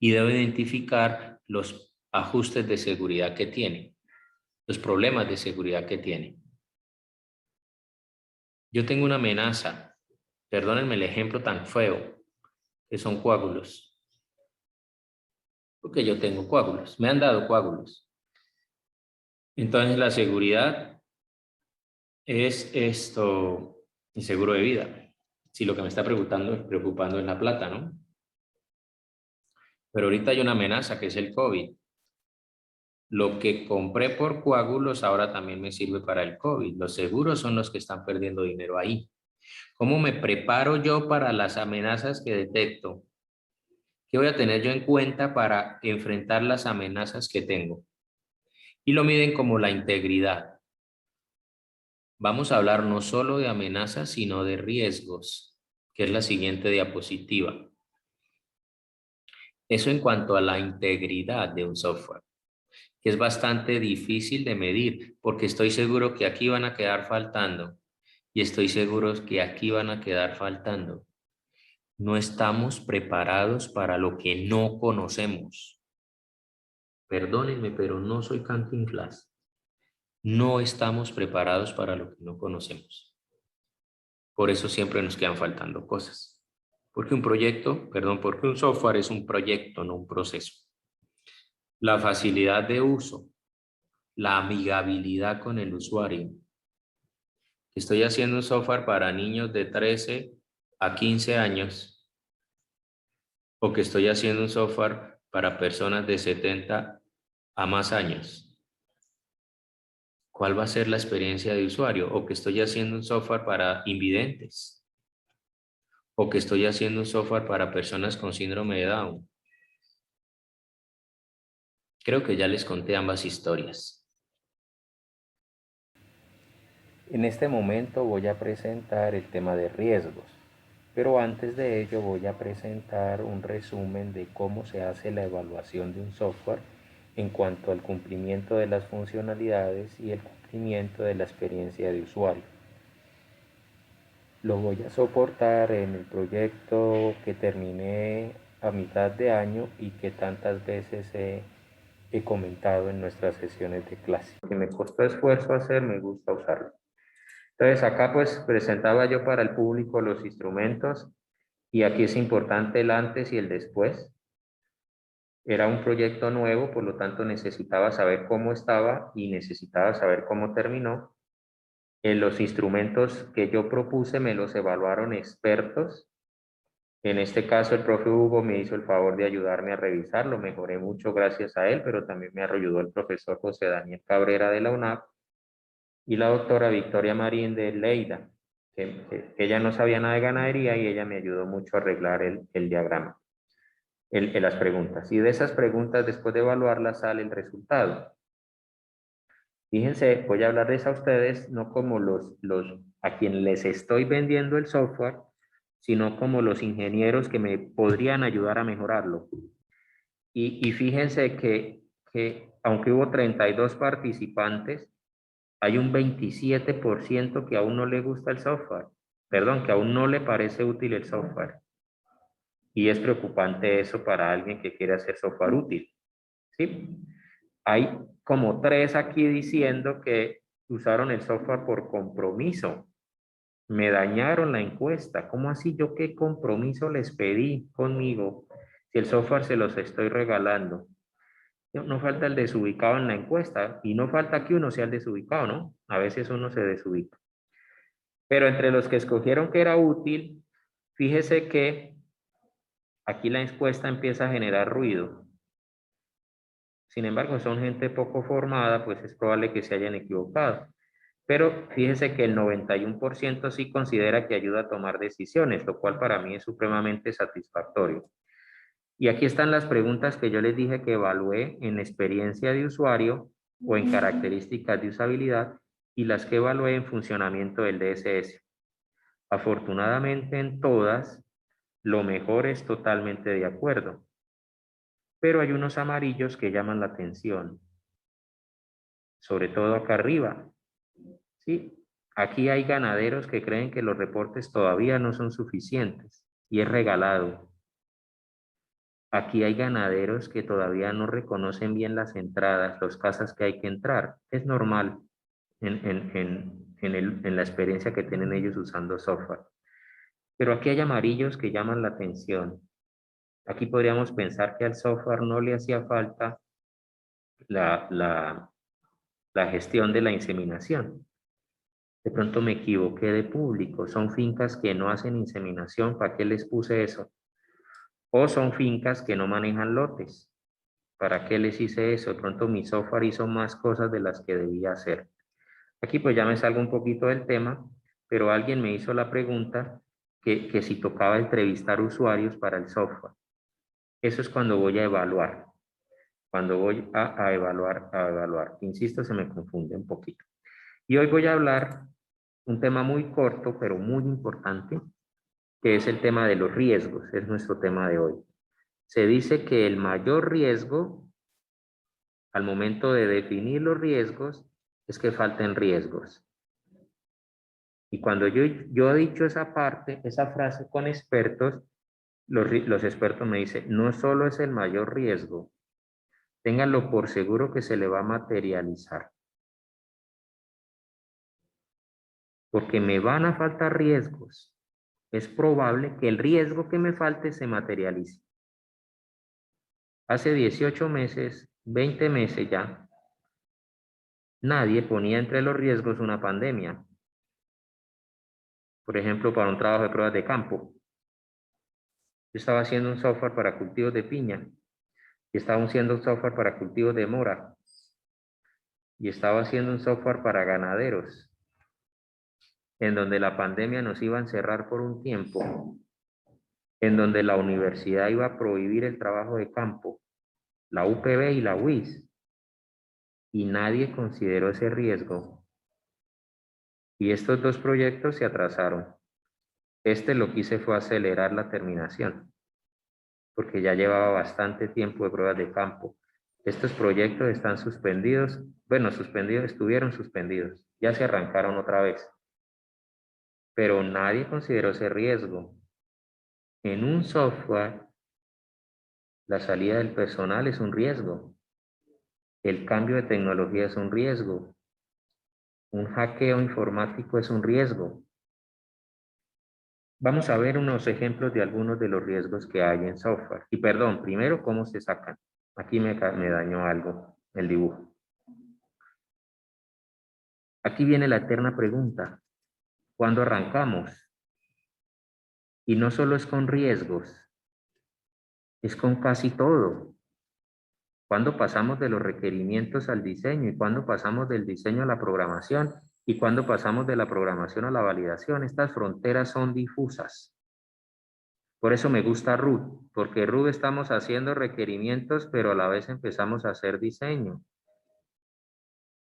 y debo identificar los ajustes de seguridad que tiene, los problemas de seguridad que tiene. Yo tengo una amenaza, perdónenme el ejemplo tan feo, que son coágulos. Porque yo tengo coágulos, me han dado coágulos. Entonces la seguridad es mi seguro de vida. Si lo que me está preocupando es la plata, ¿no? Pero ahorita hay una amenaza que es el COVID. Lo que compré por coágulos ahora también me sirve para el COVID. Los seguros son los que están perdiendo dinero ahí. ¿Cómo me preparo yo para las amenazas que detecto? ¿Qué voy a tener yo en cuenta para enfrentar las amenazas que tengo? Y lo miden como la integridad. Vamos a hablar no solo de amenazas, sino de riesgos, que es la siguiente diapositiva. Eso en cuanto a la integridad de un software, que es bastante difícil de medir, porque estoy seguro que aquí van a quedar faltando, y estoy seguro que aquí van a quedar faltando. No estamos preparados para lo que no conocemos. Perdónenme, pero no soy Cantinflas. No estamos preparados para lo que no conocemos. Por eso siempre nos quedan faltando cosas. Porque porque un software es un proyecto, no un proceso. La facilidad de uso, la amigabilidad con el usuario. Estoy haciendo un software para niños de 13 a 15 años o que estoy haciendo un software para personas de 70 a más años. ¿Cuál va a ser la experiencia de usuario? O que estoy haciendo un software para invidentes o que estoy haciendo un software para personas con síndrome de Down. Creo que ya les conté ambas historias. En este momento voy a presentar el tema de riesgos, pero antes de ello voy a presentar un resumen de cómo se hace la evaluación de un software en cuanto al cumplimiento de las funcionalidades y el cumplimiento de la experiencia de usuario. Lo voy a soportar en el proyecto que terminé a mitad de año y que tantas veces he comentado en nuestras sesiones de clase. Que me costó esfuerzo hacer, me gusta usarlo. Entonces acá pues presentaba yo para el público los instrumentos y aquí es importante el antes y el después. Era un proyecto nuevo, por lo tanto necesitaba saber cómo estaba y necesitaba saber cómo terminó. En los instrumentos que yo propuse me los evaluaron expertos. En este caso, el profe Hugo me hizo el favor de ayudarme a revisarlo. Mejoré mucho gracias a él, pero también me ayudó el profesor José Daniel Cabrera de la UNAP y la doctora Victoria Marín de Lleida, que ella no sabía nada de ganadería y ella me ayudó mucho a arreglar el diagrama, las preguntas. Y de esas preguntas, después de evaluarlas, sale el resultado. Fíjense, voy a hablarles a ustedes no como a quien les estoy vendiendo el software, sino como los ingenieros que me podrían ayudar a mejorarlo. Y fíjense que aunque hubo 32 participantes, hay un 27% que aún no le gusta el software. Perdón, que aún no le parece útil el software. Y es preocupante eso para alguien que quiere hacer software útil. ¿Sí? Hay como 3 aquí diciendo que usaron el software por compromiso. Me dañaron la encuesta. ¿Cómo así? ¿Yo qué compromiso les pedí conmigo si el software se los estoy regalando? No falta el desubicado en la encuesta y no falta que uno sea el desubicado, ¿no? A veces uno se desubica. Pero entre los que escogieron que era útil, fíjese que aquí la encuesta empieza a generar ruido. Sin embargo, son gente poco formada, pues es probable que se hayan equivocado. Pero fíjese que el 91% sí considera que ayuda a tomar decisiones, lo cual para mí es supremamente satisfactorio. Y aquí están las preguntas que yo les dije que evalué en experiencia de usuario o en características de usabilidad y las que evalué en funcionamiento del DSS. Afortunadamente en todas, lo mejor es totalmente de acuerdo, pero hay unos amarillos que llaman la atención, sobre todo acá arriba. ¿Sí? Aquí hay ganaderos que creen que los reportes todavía no son suficientes y es regalado. Aquí hay ganaderos que todavía no reconocen bien las entradas, los casas que hay que entrar. Es normal en la experiencia que tienen ellos usando software. Pero aquí hay amarillos que llaman la atención. Aquí podríamos pensar que al software no le hacía falta la gestión de la inseminación. De pronto me equivoqué de público. Son fincas que no hacen inseminación. ¿Para qué les puse eso? O son fincas que no manejan lotes. ¿Para qué les hice eso? De pronto mi software hizo más cosas de las que debía hacer. Aquí pues ya me salgo un poquito del tema, pero alguien me hizo la pregunta que si tocaba entrevistar usuarios para el software. Eso es cuando voy a evaluar. Cuando voy a evaluar. Insisto, se me confunde un poquito. Y hoy voy a hablar un tema muy corto, pero muy importante, que es el tema de los riesgos. Es nuestro tema de hoy. Se dice que el mayor riesgo al momento de definir los riesgos es que falten riesgos. Y cuando yo he dicho esa parte, esa frase con expertos, los expertos me dicen, no solo es el mayor riesgo, ténganlo por seguro que se le va a materializar. Porque me van a faltar riesgos. Es probable que el riesgo que me falte se materialice. Hace 18 meses, 20 meses ya, nadie ponía entre los riesgos una pandemia. Por ejemplo, para un trabajo de pruebas de campo. Yo estaba haciendo un software para cultivos de piña. Y estaba haciendo un software para cultivos de mora. Y estaba haciendo un software para ganaderos. En donde la pandemia nos iba a encerrar por un tiempo. En donde la universidad iba a prohibir el trabajo de campo. La UPB y la UIS. Y nadie consideró ese riesgo. Y estos dos proyectos se atrasaron. Lo que hice fue acelerar la terminación, porque ya llevaba bastante tiempo de pruebas de campo. Estos proyectos están suspendidos, bueno, estuvieron suspendidos, ya se arrancaron otra vez, pero nadie consideró ese riesgo. En un software, la salida del personal es un riesgo, el cambio de tecnología es un riesgo, un hackeo informático es un riesgo. Vamos a ver unos ejemplos de algunos de los riesgos que hay en software. Y perdón, primero, ¿cómo se sacan? Aquí me dañó algo, el dibujo. Aquí viene la eterna pregunta. ¿Cuándo arrancamos? Y no solo es con riesgos, es con casi todo. ¿Cuándo pasamos de los requerimientos al diseño? ¿Y cuándo pasamos del diseño a la programación? ¿Y cuándo pasamos de la programación a la validación? Estas fronteras son difusas. Por eso me gusta Root, porque Root estamos haciendo requerimientos, pero a la vez empezamos a hacer diseño.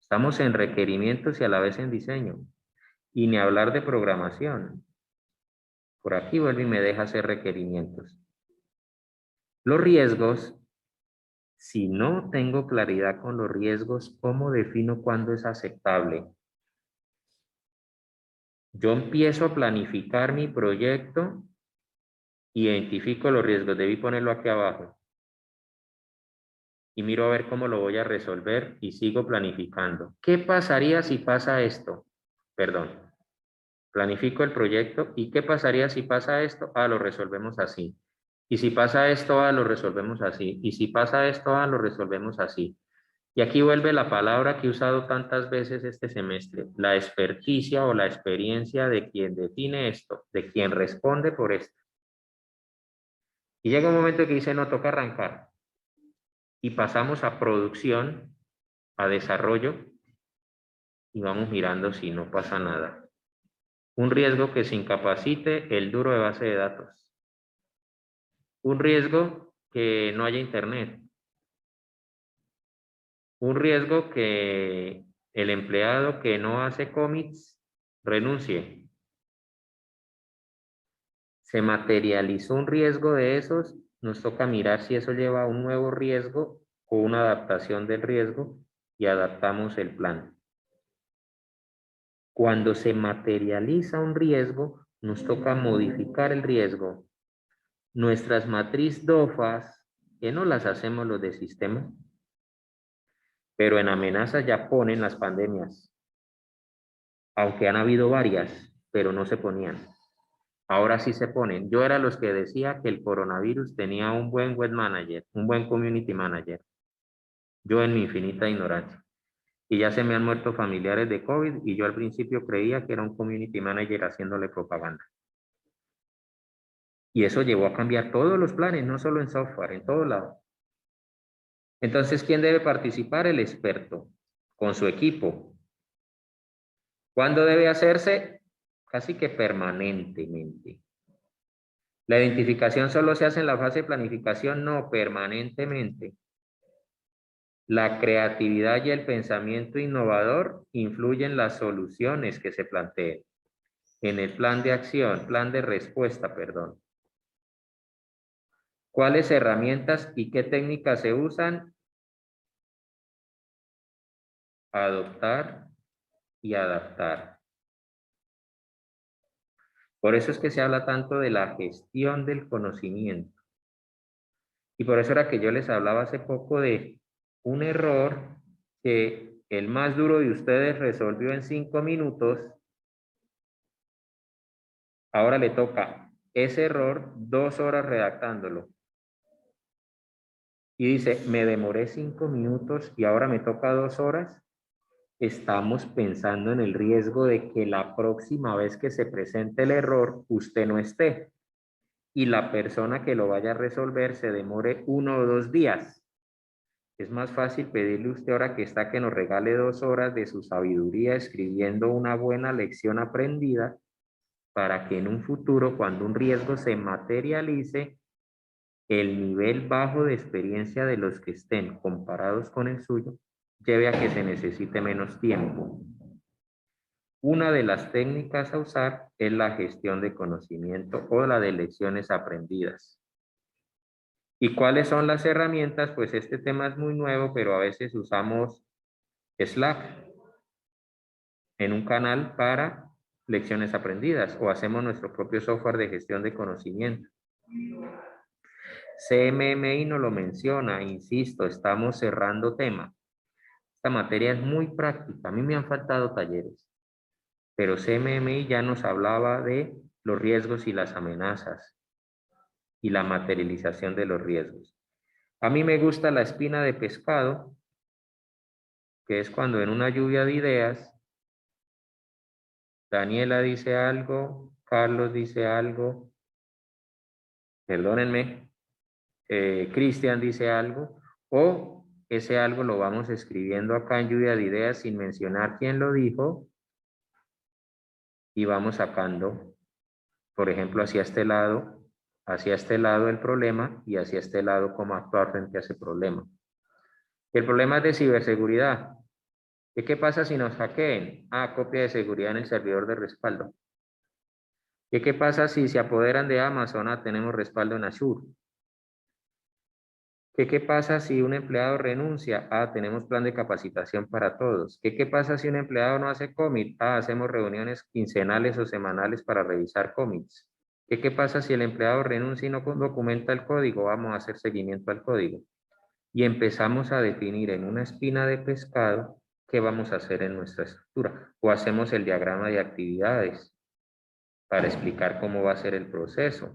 Estamos en requerimientos y a la vez en diseño. Y ni hablar de programación. Por aquí vuelve y me deja hacer requerimientos. Los riesgos, si no tengo claridad con los riesgos, ¿cómo defino cuándo es aceptable? Yo empiezo a planificar mi proyecto, identifico los riesgos, debí ponerlo aquí abajo. Y miro a ver cómo lo voy a resolver y sigo planificando. ¿Qué pasaría si pasa esto? Perdón. Planifico el proyecto y ¿qué pasaría si pasa esto? Ah, lo resolvemos así. Y si pasa esto, lo resolvemos así. Y si pasa esto, lo resolvemos así. Y aquí vuelve la palabra que he usado tantas veces este semestre, la experticia o la experiencia de quien define esto, de quien responde por esto. Y llega un momento que dice, no, toca arrancar. Y pasamos a producción, a desarrollo, y vamos mirando si no pasa nada. Un riesgo que se incapacite el duro de base de datos. Un riesgo que no haya internet. Un riesgo que el empleado que no hace commits renuncie. Se materializó un riesgo de esos, nos toca mirar si eso lleva a un nuevo riesgo o una adaptación del riesgo y adaptamos el plan. Cuando se materializa un riesgo, nos toca modificar el riesgo. Nuestras matriz DOFAs, que no las hacemos los de sistema, pero en amenazas ya ponen las pandemias, aunque han habido varias, pero no se ponían. Ahora sí se ponen. Yo era los que decía que el coronavirus tenía un buen web manager, un buen community manager. Yo en mi infinita ignorancia. Y ya se me han muerto familiares de COVID y yo al principio creía que era un community manager haciéndole propaganda. Y eso llevó a cambiar todos los planes, no solo en software, en todo lado. Entonces, ¿quién debe participar? El experto, con su equipo. ¿Cuándo debe hacerse? Casi que permanentemente. La identificación solo se hace en la fase de planificación, no, permanentemente. La creatividad y el pensamiento innovador influyen en las soluciones que se planteen. En el plan de acción, plan de respuesta, perdón. ¿Cuáles herramientas y qué técnicas se usan? Adoptar y adaptar. Por eso es que se habla tanto de la gestión del conocimiento. Y por eso era que yo les hablaba hace poco de un error que el más duro de ustedes resolvió en 5 minutos. Ahora le toca ese error 2 horas redactándolo. Y dice, me demoré 5 minutos y ahora me toca 2 horas. Estamos pensando en el riesgo de que la próxima vez que se presente el error, usted no esté. Y la persona que lo vaya a resolver se demore 1 o 2 días. Es más fácil pedirle a usted ahora que está que nos regale 2 horas de su sabiduría escribiendo una buena lección aprendida para que en un futuro, cuando un riesgo se materialice, el nivel bajo de experiencia de los que estén comparados con el suyo lleve a que se necesite menos tiempo. Una de las técnicas a usar es la gestión de conocimiento o la de lecciones aprendidas. ¿Y cuáles son las herramientas? Pues este tema es muy nuevo, pero a veces usamos Slack en un canal para lecciones aprendidas o hacemos nuestro propio software de gestión de conocimiento. CMMI no lo menciona, insisto, estamos cerrando tema. Esta materia es muy práctica, a mí me han faltado talleres, pero CMMI ya nos hablaba de los riesgos y las amenazas y la materialización de los riesgos. A mí me gusta la espina de pescado, que es cuando en una lluvia de ideas, Daniela dice algo, Carlos dice algo, perdónenme, Cristian dice algo, o ese algo lo vamos escribiendo acá en lluvia de ideas sin mencionar quién lo dijo, y vamos sacando, por ejemplo, hacia este lado el problema y hacia este lado cómo actuar frente a ese problema. El problema es de ciberseguridad. ¿Qué pasa si nos hackeen? Copia de seguridad en el servidor de respaldo. ¿Qué pasa si se apoderan de Amazon? Tenemos respaldo en Azure. ¿Qué pasa si un empleado renuncia? Tenemos plan de capacitación para todos. ¿Qué pasa si un empleado no hace commit? Hacemos reuniones quincenales o semanales para revisar commits. ¿Qué pasa si el empleado renuncia y no documenta el código? Vamos a hacer seguimiento al código. Y empezamos a definir en una espina de pescado qué vamos a hacer en nuestra estructura. O hacemos el diagrama de actividades para explicar cómo va a ser el proceso.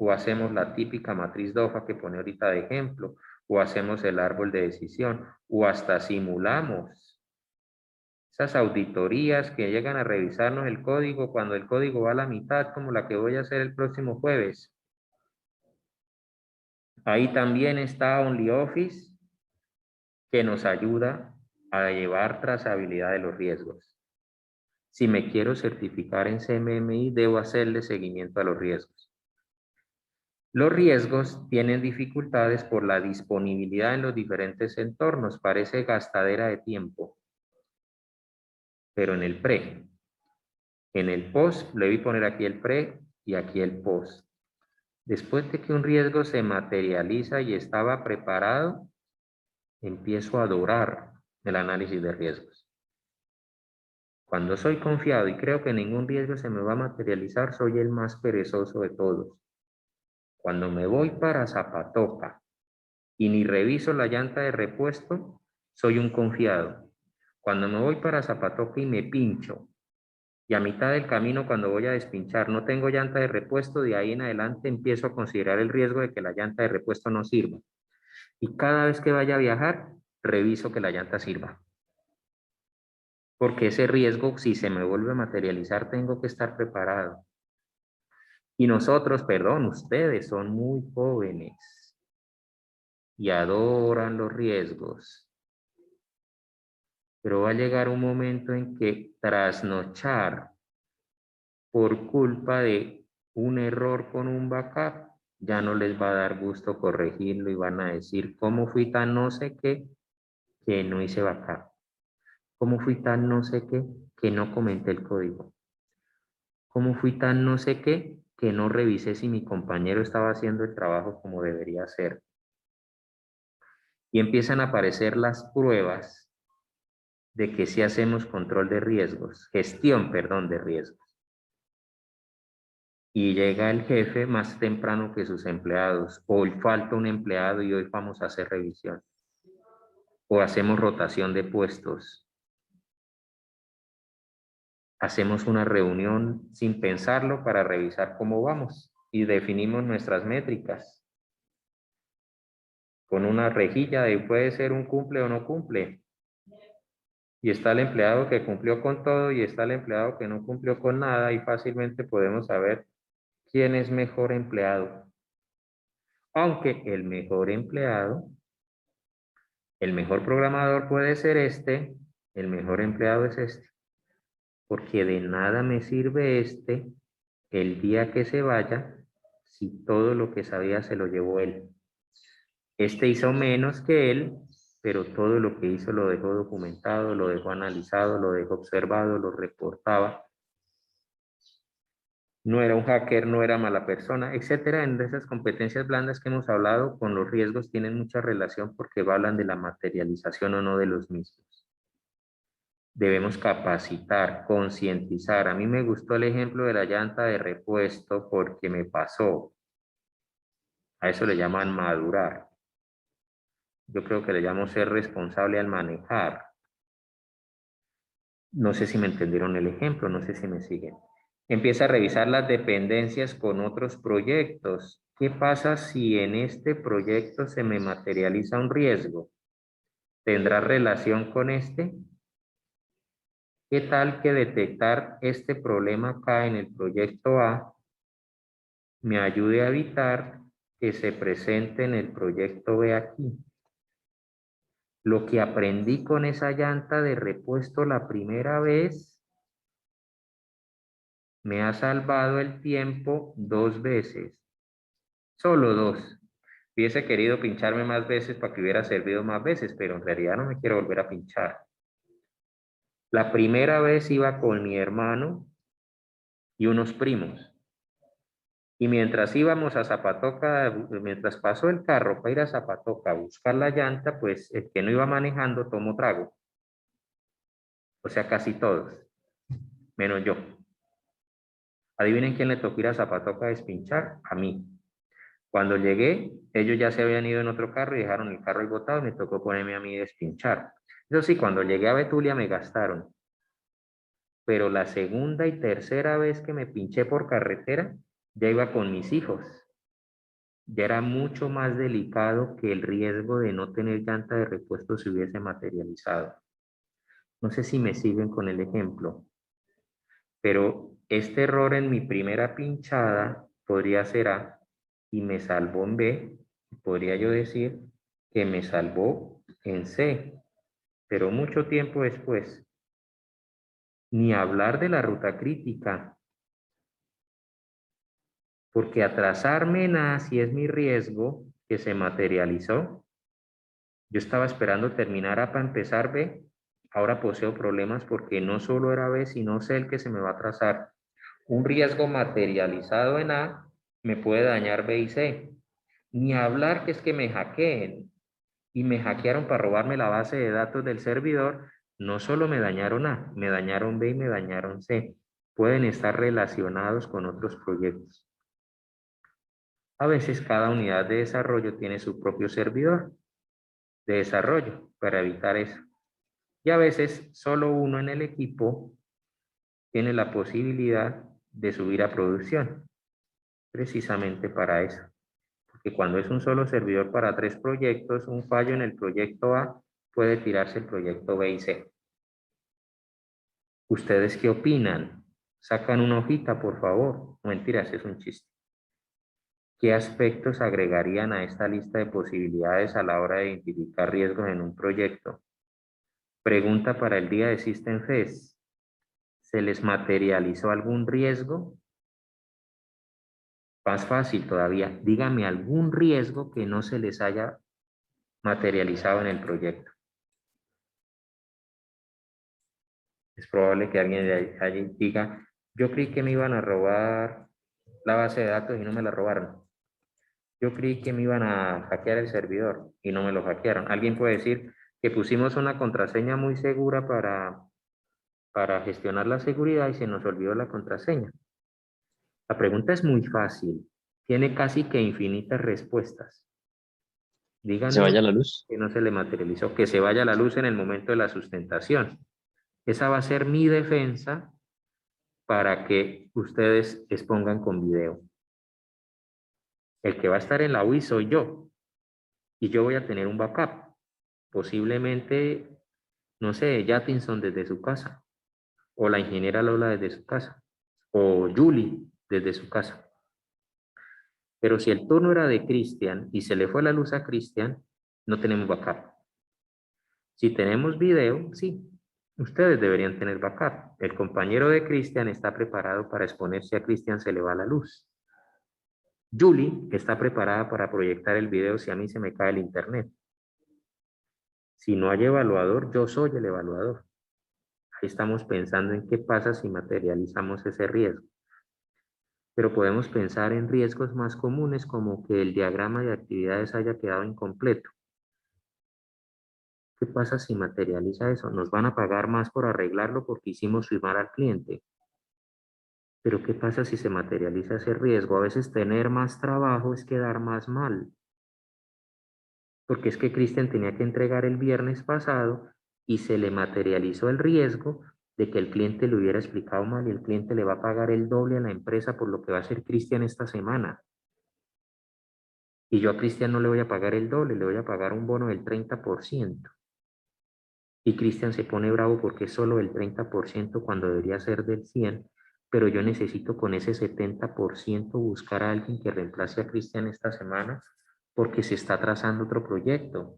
o hacemos la típica matriz DOFA que pone ahorita de ejemplo, o hacemos el árbol de decisión, o hasta simulamos esas auditorías que llegan a revisarnos el código cuando el código va a la mitad, como la que voy a hacer el próximo jueves. Ahí también está OnlyOffice, que nos ayuda a llevar trazabilidad de los riesgos. Si me quiero certificar en CMMI, debo hacerle seguimiento a los riesgos. Los riesgos tienen dificultades por la disponibilidad en los diferentes entornos. Parece gastadera de tiempo. Pero en el pre. En el post, le voy a poner aquí el pre y aquí el post. Después de que un riesgo se materializa y estaba preparado, empiezo a adorar el análisis de riesgos. Cuando soy confiado y creo que ningún riesgo se me va a materializar, soy el más perezoso de todos. Cuando me voy para Zapatoca y ni reviso la llanta de repuesto, soy un confiado. Cuando me voy para Zapatoca y me pincho, y a mitad del camino cuando voy a despinchar no tengo llanta de repuesto, de ahí en adelante empiezo a considerar el riesgo de que la llanta de repuesto no sirva. Y cada vez que vaya a viajar, reviso que la llanta sirva. Porque ese riesgo, si se me vuelve a materializar, tengo que estar preparado. Y nosotros, perdón, ustedes son muy jóvenes y adoran los riesgos. Pero va a llegar un momento en que trasnochar por culpa de un error con un backup, ya no les va a dar gusto corregirlo y van a decir, ¿cómo fui tan no sé qué que no hice backup? ¿Cómo fui tan no sé qué que no comenté el código? ¿Cómo fui tan no sé qué que no revisé si mi compañero estaba haciendo el trabajo como debería hacer? Y empiezan a aparecer las pruebas de que sí hacemos control de riesgos, gestión, perdón, de riesgos. Y llega el jefe más temprano que sus empleados. Hoy falta un empleado y hoy vamos a hacer revisión. O hacemos rotación de puestos. Hacemos una reunión sin pensarlo para revisar cómo vamos y definimos nuestras métricas. Con una rejilla de puede ser un cumple o no cumple. Y está el empleado que cumplió con todo y está el empleado que no cumplió con nada y fácilmente podemos saber quién es mejor empleado. Aunque el mejor empleado, el mejor programador puede ser este, el mejor empleado es este. Porque de nada me sirve este el día que se vaya si todo lo que sabía se lo llevó él. Este hizo menos que él, pero todo lo que hizo lo dejó documentado, lo dejó analizado, lo dejó observado, lo reportaba. No era un hacker, no era mala persona, etcétera. En esas competencias blandas que hemos hablado, con los riesgos tienen mucha relación porque hablan de la materialización o no de los mismos. Debemos capacitar, concientizar. A mí me gustó el ejemplo de la llanta de repuesto porque me pasó. A eso le llaman madurar. Yo creo que le llamo ser responsable al manejar. No sé si me entendieron el ejemplo, no sé si me siguen. Empieza a revisar las dependencias con otros proyectos. ¿Qué pasa si en este proyecto se me materializa un riesgo? ¿Tendrá relación con este? ¿Qué tal que detectar este problema acá en el proyecto A me ayude a evitar que se presente en el proyecto B aquí? Lo que aprendí con esa llanta de repuesto la primera vez me ha salvado el tiempo 2 veces. Solo 2. Hubiese querido pincharme más veces para que hubiera servido más veces, pero en realidad no me quiero volver a pinchar. La primera vez iba con mi hermano y unos primos. Y mientras íbamos a Zapatoca, mientras pasó el carro para ir a Zapatoca a buscar la llanta, pues el que no iba manejando tomó trago. O sea, casi todos, menos yo. Adivinen quién le tocó ir a Zapatoca a despinchar, a mí. Cuando llegué, ellos ya se habían ido en otro carro y dejaron el carro ahí botado y me tocó ponerme a mí a despinchar. Eso sí, cuando llegué a Betulia me gastaron. Pero la segunda y tercera vez que me pinché por carretera, ya iba con mis hijos. ya era mucho más delicado que el riesgo de no tener llanta de repuesto se hubiese materializado. No sé si me siguen con el ejemplo, pero este error en mi primera pinchada podría ser A y me salvó en B. Podría yo decir que me salvó en C, pero mucho tiempo después. Ni hablar de la ruta crítica, porque atrasarme en A si es mi riesgo que se materializó. Yo estaba esperando terminar A para empezar B. Ahora poseo problemas porque no solo era B, sino C el que se me va a atrasar. Un riesgo materializado en A me puede dañar B y C. Ni hablar que es que me hackeen y me hackearon para robarme la base de datos del servidor. No solo me dañaron A, me dañaron B y me dañaron C. Pueden estar relacionados con otros proyectos. A veces cada unidad de desarrollo tiene su propio servidor de desarrollo para evitar eso. Y a veces solo uno en el equipo tiene la posibilidad de subir a producción, precisamente para eso. Porque cuando es un solo servidor para 3 proyectos, un fallo en el proyecto A puede tirarse el proyecto B y C. ¿Ustedes qué opinan? Sacan una hojita, por favor. No, mentiras, es un chiste. ¿Qué aspectos agregarían a esta lista de posibilidades a la hora de identificar riesgos en un proyecto? Pregunta para el día de System Fest. ¿Se les materializó algún riesgo? Más fácil todavía. Dígame algún riesgo que no se les haya materializado en el proyecto. Es probable que alguien de allí diga, yo creí que me iban a robar la base de datos y no me la robaron. Yo creí que me iban a hackear el servidor y no me lo hackearon. Alguien puede decir que pusimos una contraseña muy segura para gestionar la seguridad y se nos olvidó la contraseña. La pregunta es muy fácil. Tiene casi que infinitas respuestas. Se Díganme vaya la luz. que no se le materializó, que se vaya la luz en el momento de la sustentación. Esa va a ser mi defensa para que ustedes expongan con video. El que va a estar en la UI soy yo y yo voy a tener un backup. Posiblemente, no sé, Jatinson desde su casa o la ingeniera Lola desde su casa o Julie desde su casa. Pero si el turno era de Cristian y se le fue la luz a Cristian, no tenemos backup. Si tenemos video, sí, ustedes deberían tener backup. El compañero de Cristian está preparado para exponer si a Cristian se le va la luz. Julie está preparada para proyectar el video si a mí se me cae el internet. Si no hay evaluador, yo soy el evaluador. Ahí estamos pensando en qué pasa si materializamos ese riesgo. Pero podemos pensar en riesgos más comunes como que el diagrama de actividades haya quedado incompleto. ¿Qué pasa si materializa eso? Nos van a pagar más por arreglarlo porque hicimos firmar al cliente. Pero ¿qué pasa si se materializa ese riesgo? A veces tener más trabajo es quedar más mal. Porque es que Cristian tenía que entregar el viernes pasado y se le materializó el riesgo de que el cliente le hubiera explicado mal y el cliente le va a pagar el doble a la empresa por lo que va a hacer Cristian esta semana. Y yo a Cristian no le voy a pagar el doble, le voy a pagar un bono del 30%. Y Cristian se pone bravo porque es solo del 30% cuando debería ser del 100%, pero yo necesito con ese 70% buscar a alguien que reemplace a Cristian esta semana porque se está trazando otro proyecto.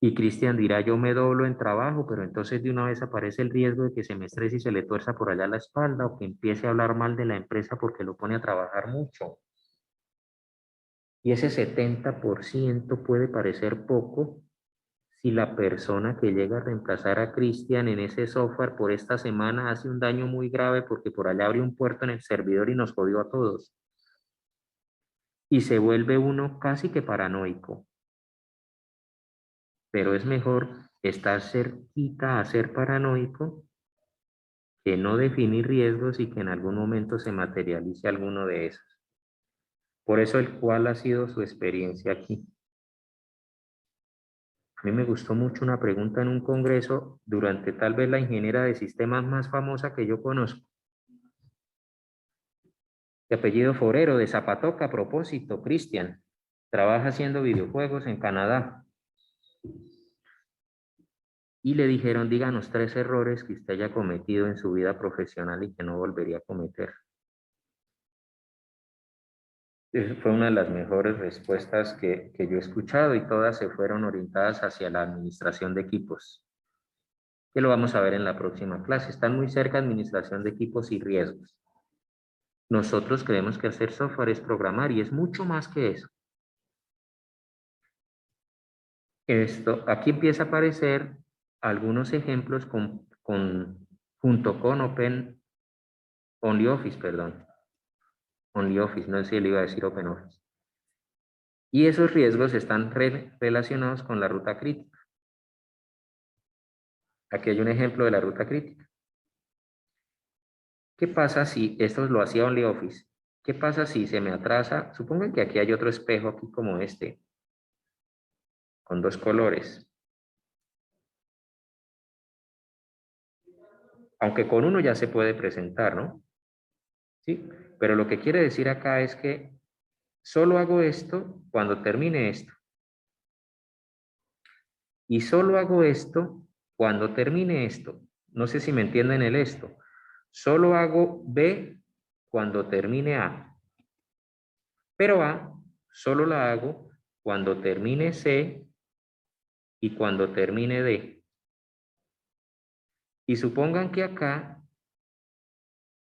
Y Cristian dirá, yo me doblo en trabajo, pero entonces de una vez aparece el riesgo de que se me estrese y se le tuerza por allá la espalda o que empiece a hablar mal de la empresa porque lo pone a trabajar mucho. Y ese 70% puede parecer poco si la persona que llega a reemplazar a Cristian en ese software por esta semana hace un daño muy grave porque por allá abrió un puerto en el servidor y nos jodió a todos. Y se vuelve uno casi que paranoico. Pero es mejor estar cerquita a ser paranoico que no definir riesgos y que en algún momento se materialice alguno de esos. Por eso, ¿cuál ha sido su experiencia aquí? A mí me gustó mucho una pregunta en un congreso durante tal vez la ingeniera de sistemas más famosa que yo conozco. De apellido Forero, de Zapatoca, a propósito, Cristian. trabaja haciendo videojuegos en Canadá. Y le dijeron, díganos 3 errores que usted haya cometido en su vida profesional y que no volvería a cometer. Esa fue una de las mejores respuestas que yo he escuchado y todas se fueron orientadas hacia la administración de equipos, que lo vamos a ver en la próxima clase. Están muy cerca administración de equipos y riesgos. Nosotros creemos que hacer software es programar y es mucho más que eso. Aquí empieza a aparecer algunos ejemplos junto con OnlyOffice, perdón. OnlyOffice, no sé si le iba a decir OpenOffice. Y esos riesgos están relacionados con la ruta crítica. Aquí hay un ejemplo de la ruta crítica. ¿Qué pasa si esto lo hacía OnlyOffice? ¿Qué pasa si se me atrasa? Supongan que aquí hay otro espejo aquí como este, con 2 colores. Aunque con uno ya se puede presentar, ¿no? ¿Sí? Pero lo que quiere decir acá es que solo hago esto cuando termine esto. Y solo hago esto cuando termine esto. No sé si me entienden el esto. Solo hago B cuando termine A. Pero A solo la hago cuando termine C y cuando termine D. Y supongan que acá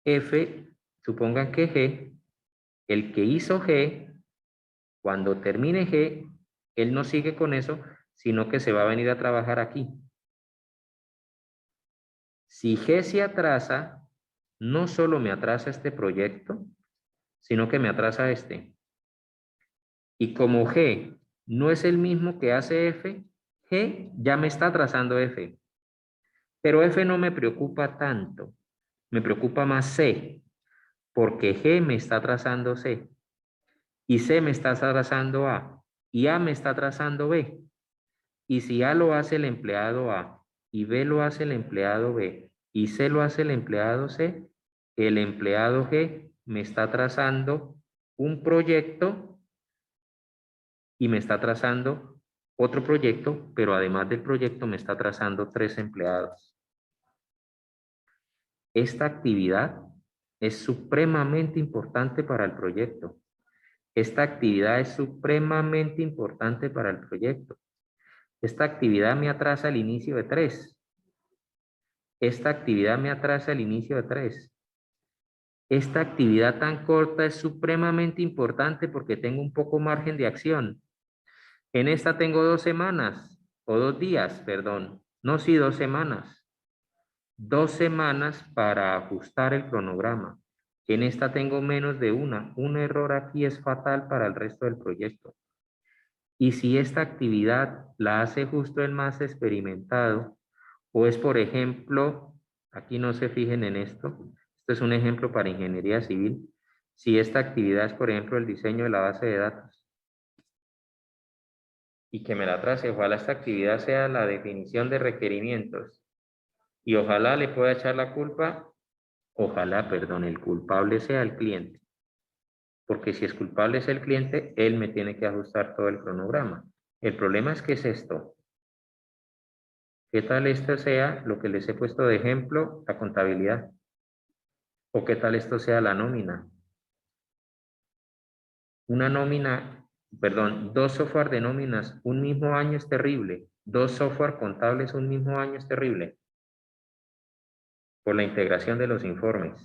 F, supongan que G, el que hizo G, cuando termine G, él no sigue con eso, sino que se va a venir a trabajar aquí. Si G se atrasa, no solo me atrasa este proyecto, sino que me atrasa este. Y como G no es el mismo que hace F, G ya me está atrasando F. Pero F no me preocupa tanto, me preocupa más C, porque G me está atrasando C, y C me está atrasando A, y A me está atrasando B. Y si A lo hace el empleado A, y B lo hace el empleado B, y C lo hace el empleado C, el empleado G me está atrasando un proyecto y me está atrasando otro proyecto, pero además del proyecto me está atrasando 3 empleados. Esta actividad es supremamente importante para el proyecto. Esta actividad es supremamente importante para el proyecto. Esta actividad me atrasa el inicio de 3. Esta actividad me atrasa el inicio de 3. Esta actividad tan corta es supremamente importante porque tengo un poco margen de acción. En esta tengo 2 semanas, o 2 días, perdón. No, sí, 2 semanas. 2 semanas para ajustar el cronograma. En esta tengo menos de una. Un error aquí es fatal para el resto del proyecto. Y si esta actividad la hace justo el más experimentado, o es, por ejemplo, aquí no se fijen en esto es un ejemplo para ingeniería civil, si esta actividad es, por ejemplo, el diseño de la base de datos, y que me la trace, ojalá esta actividad sea la definición de requerimientos, y ojalá le pueda echar la culpa, ojalá, perdón, el culpable sea el cliente, porque si es culpable es el cliente, él me tiene que ajustar todo el cronograma. El problema es que es esto. ¿Qué tal esto sea lo que les he puesto de ejemplo, la contabilidad? ¿O qué tal esto sea la nómina? Una nómina, perdón, 2 software de nóminas un mismo año es terrible. 2 software contables un mismo año es terrible. Por la integración de los informes.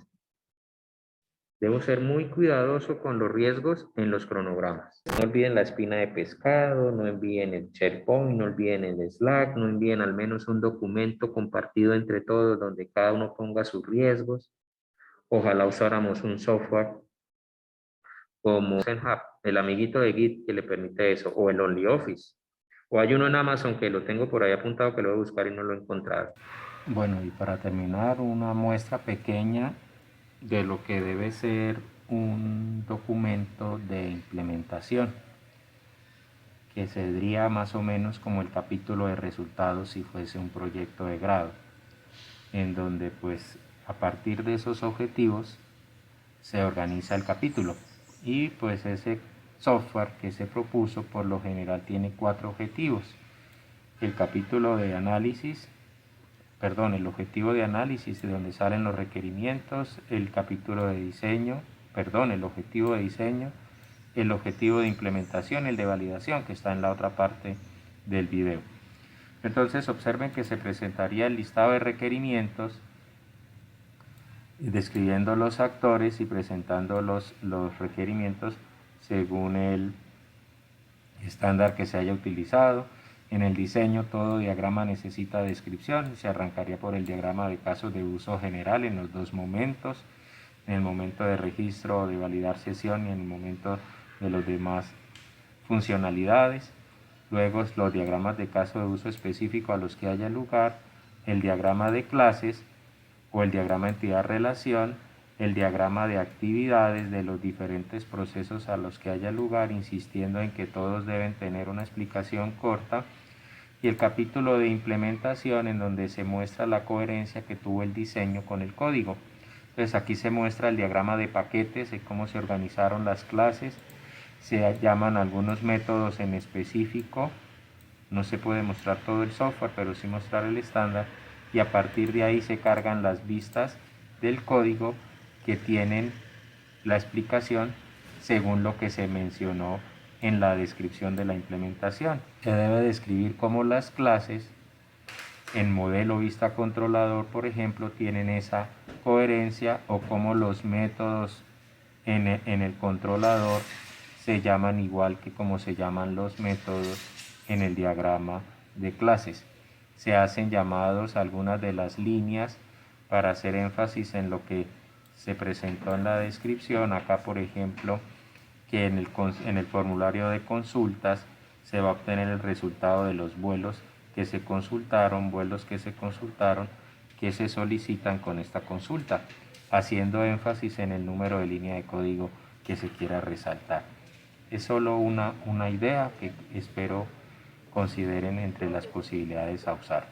Debo ser muy cuidadoso con los riesgos en los cronogramas. No olviden la espina de pescado, no envíen el SharePoint, no olviden el Slack, no envíen al menos un documento compartido entre todos donde cada uno ponga sus riesgos. Ojalá usáramos un software como ZenHub, el amiguito de Git que le permite eso, o el OnlyOffice. O hay uno en Amazon que lo tengo por ahí apuntado que lo voy a buscar y no lo he encontrado. Bueno, y para terminar, una muestra pequeña de lo que debe ser un documento de implementación, que sería más o menos como el capítulo de resultados si fuese un proyecto de grado, en donde pues a partir de esos objetivos se organiza el capítulo y pues ese software que se propuso por lo general tiene 4 objetivos. El capítulo de análisis, el objetivo de análisis de donde salen los requerimientos, el capítulo de diseño, el objetivo de diseño, el objetivo de implementación, el de validación, que está en la otra parte del video. Entonces observen que se presentaría el listado de requerimientos describiendo los actores y presentando los requerimientos según el estándar que se haya utilizado. En el diseño todo diagrama necesita descripción, se arrancaría por el diagrama de casos de uso general en los dos momentos, en el momento de registro o de validar sesión y en el momento de los demás funcionalidades. Luego los diagramas de caso de uso específico a los que haya lugar, el diagrama de clases o el diagrama entidad-relación, el diagrama de actividades de los diferentes procesos a los que haya lugar, insistiendo en que todos deben tener una explicación corta, y el capítulo de implementación en donde se muestra la coherencia que tuvo el diseño con el código. Entonces aquí se muestra el diagrama de paquetes, de cómo se organizaron las clases, se llaman algunos métodos en específico, no se puede mostrar todo el software, pero sí mostrar el estándar, y a partir de ahí se cargan las vistas del código que tienen la explicación según lo que se mencionó en la descripción de la implementación. Se debe describir cómo las clases en modelo vista controlador, por ejemplo, tienen esa coherencia, o cómo los métodos en el controlador se llaman igual que como se llaman los métodos en el diagrama de clases. Se hacen llamados a algunas de las líneas para hacer énfasis en lo que se presentó en la descripción. Acá, por ejemplo, que en el formulario de consultas se va a obtener el resultado de los vuelos que se consultaron, que se solicitan con esta consulta, haciendo énfasis en el número de línea de código que se quiera resaltar. Es solo una idea que espero consideren entre las posibilidades a usar.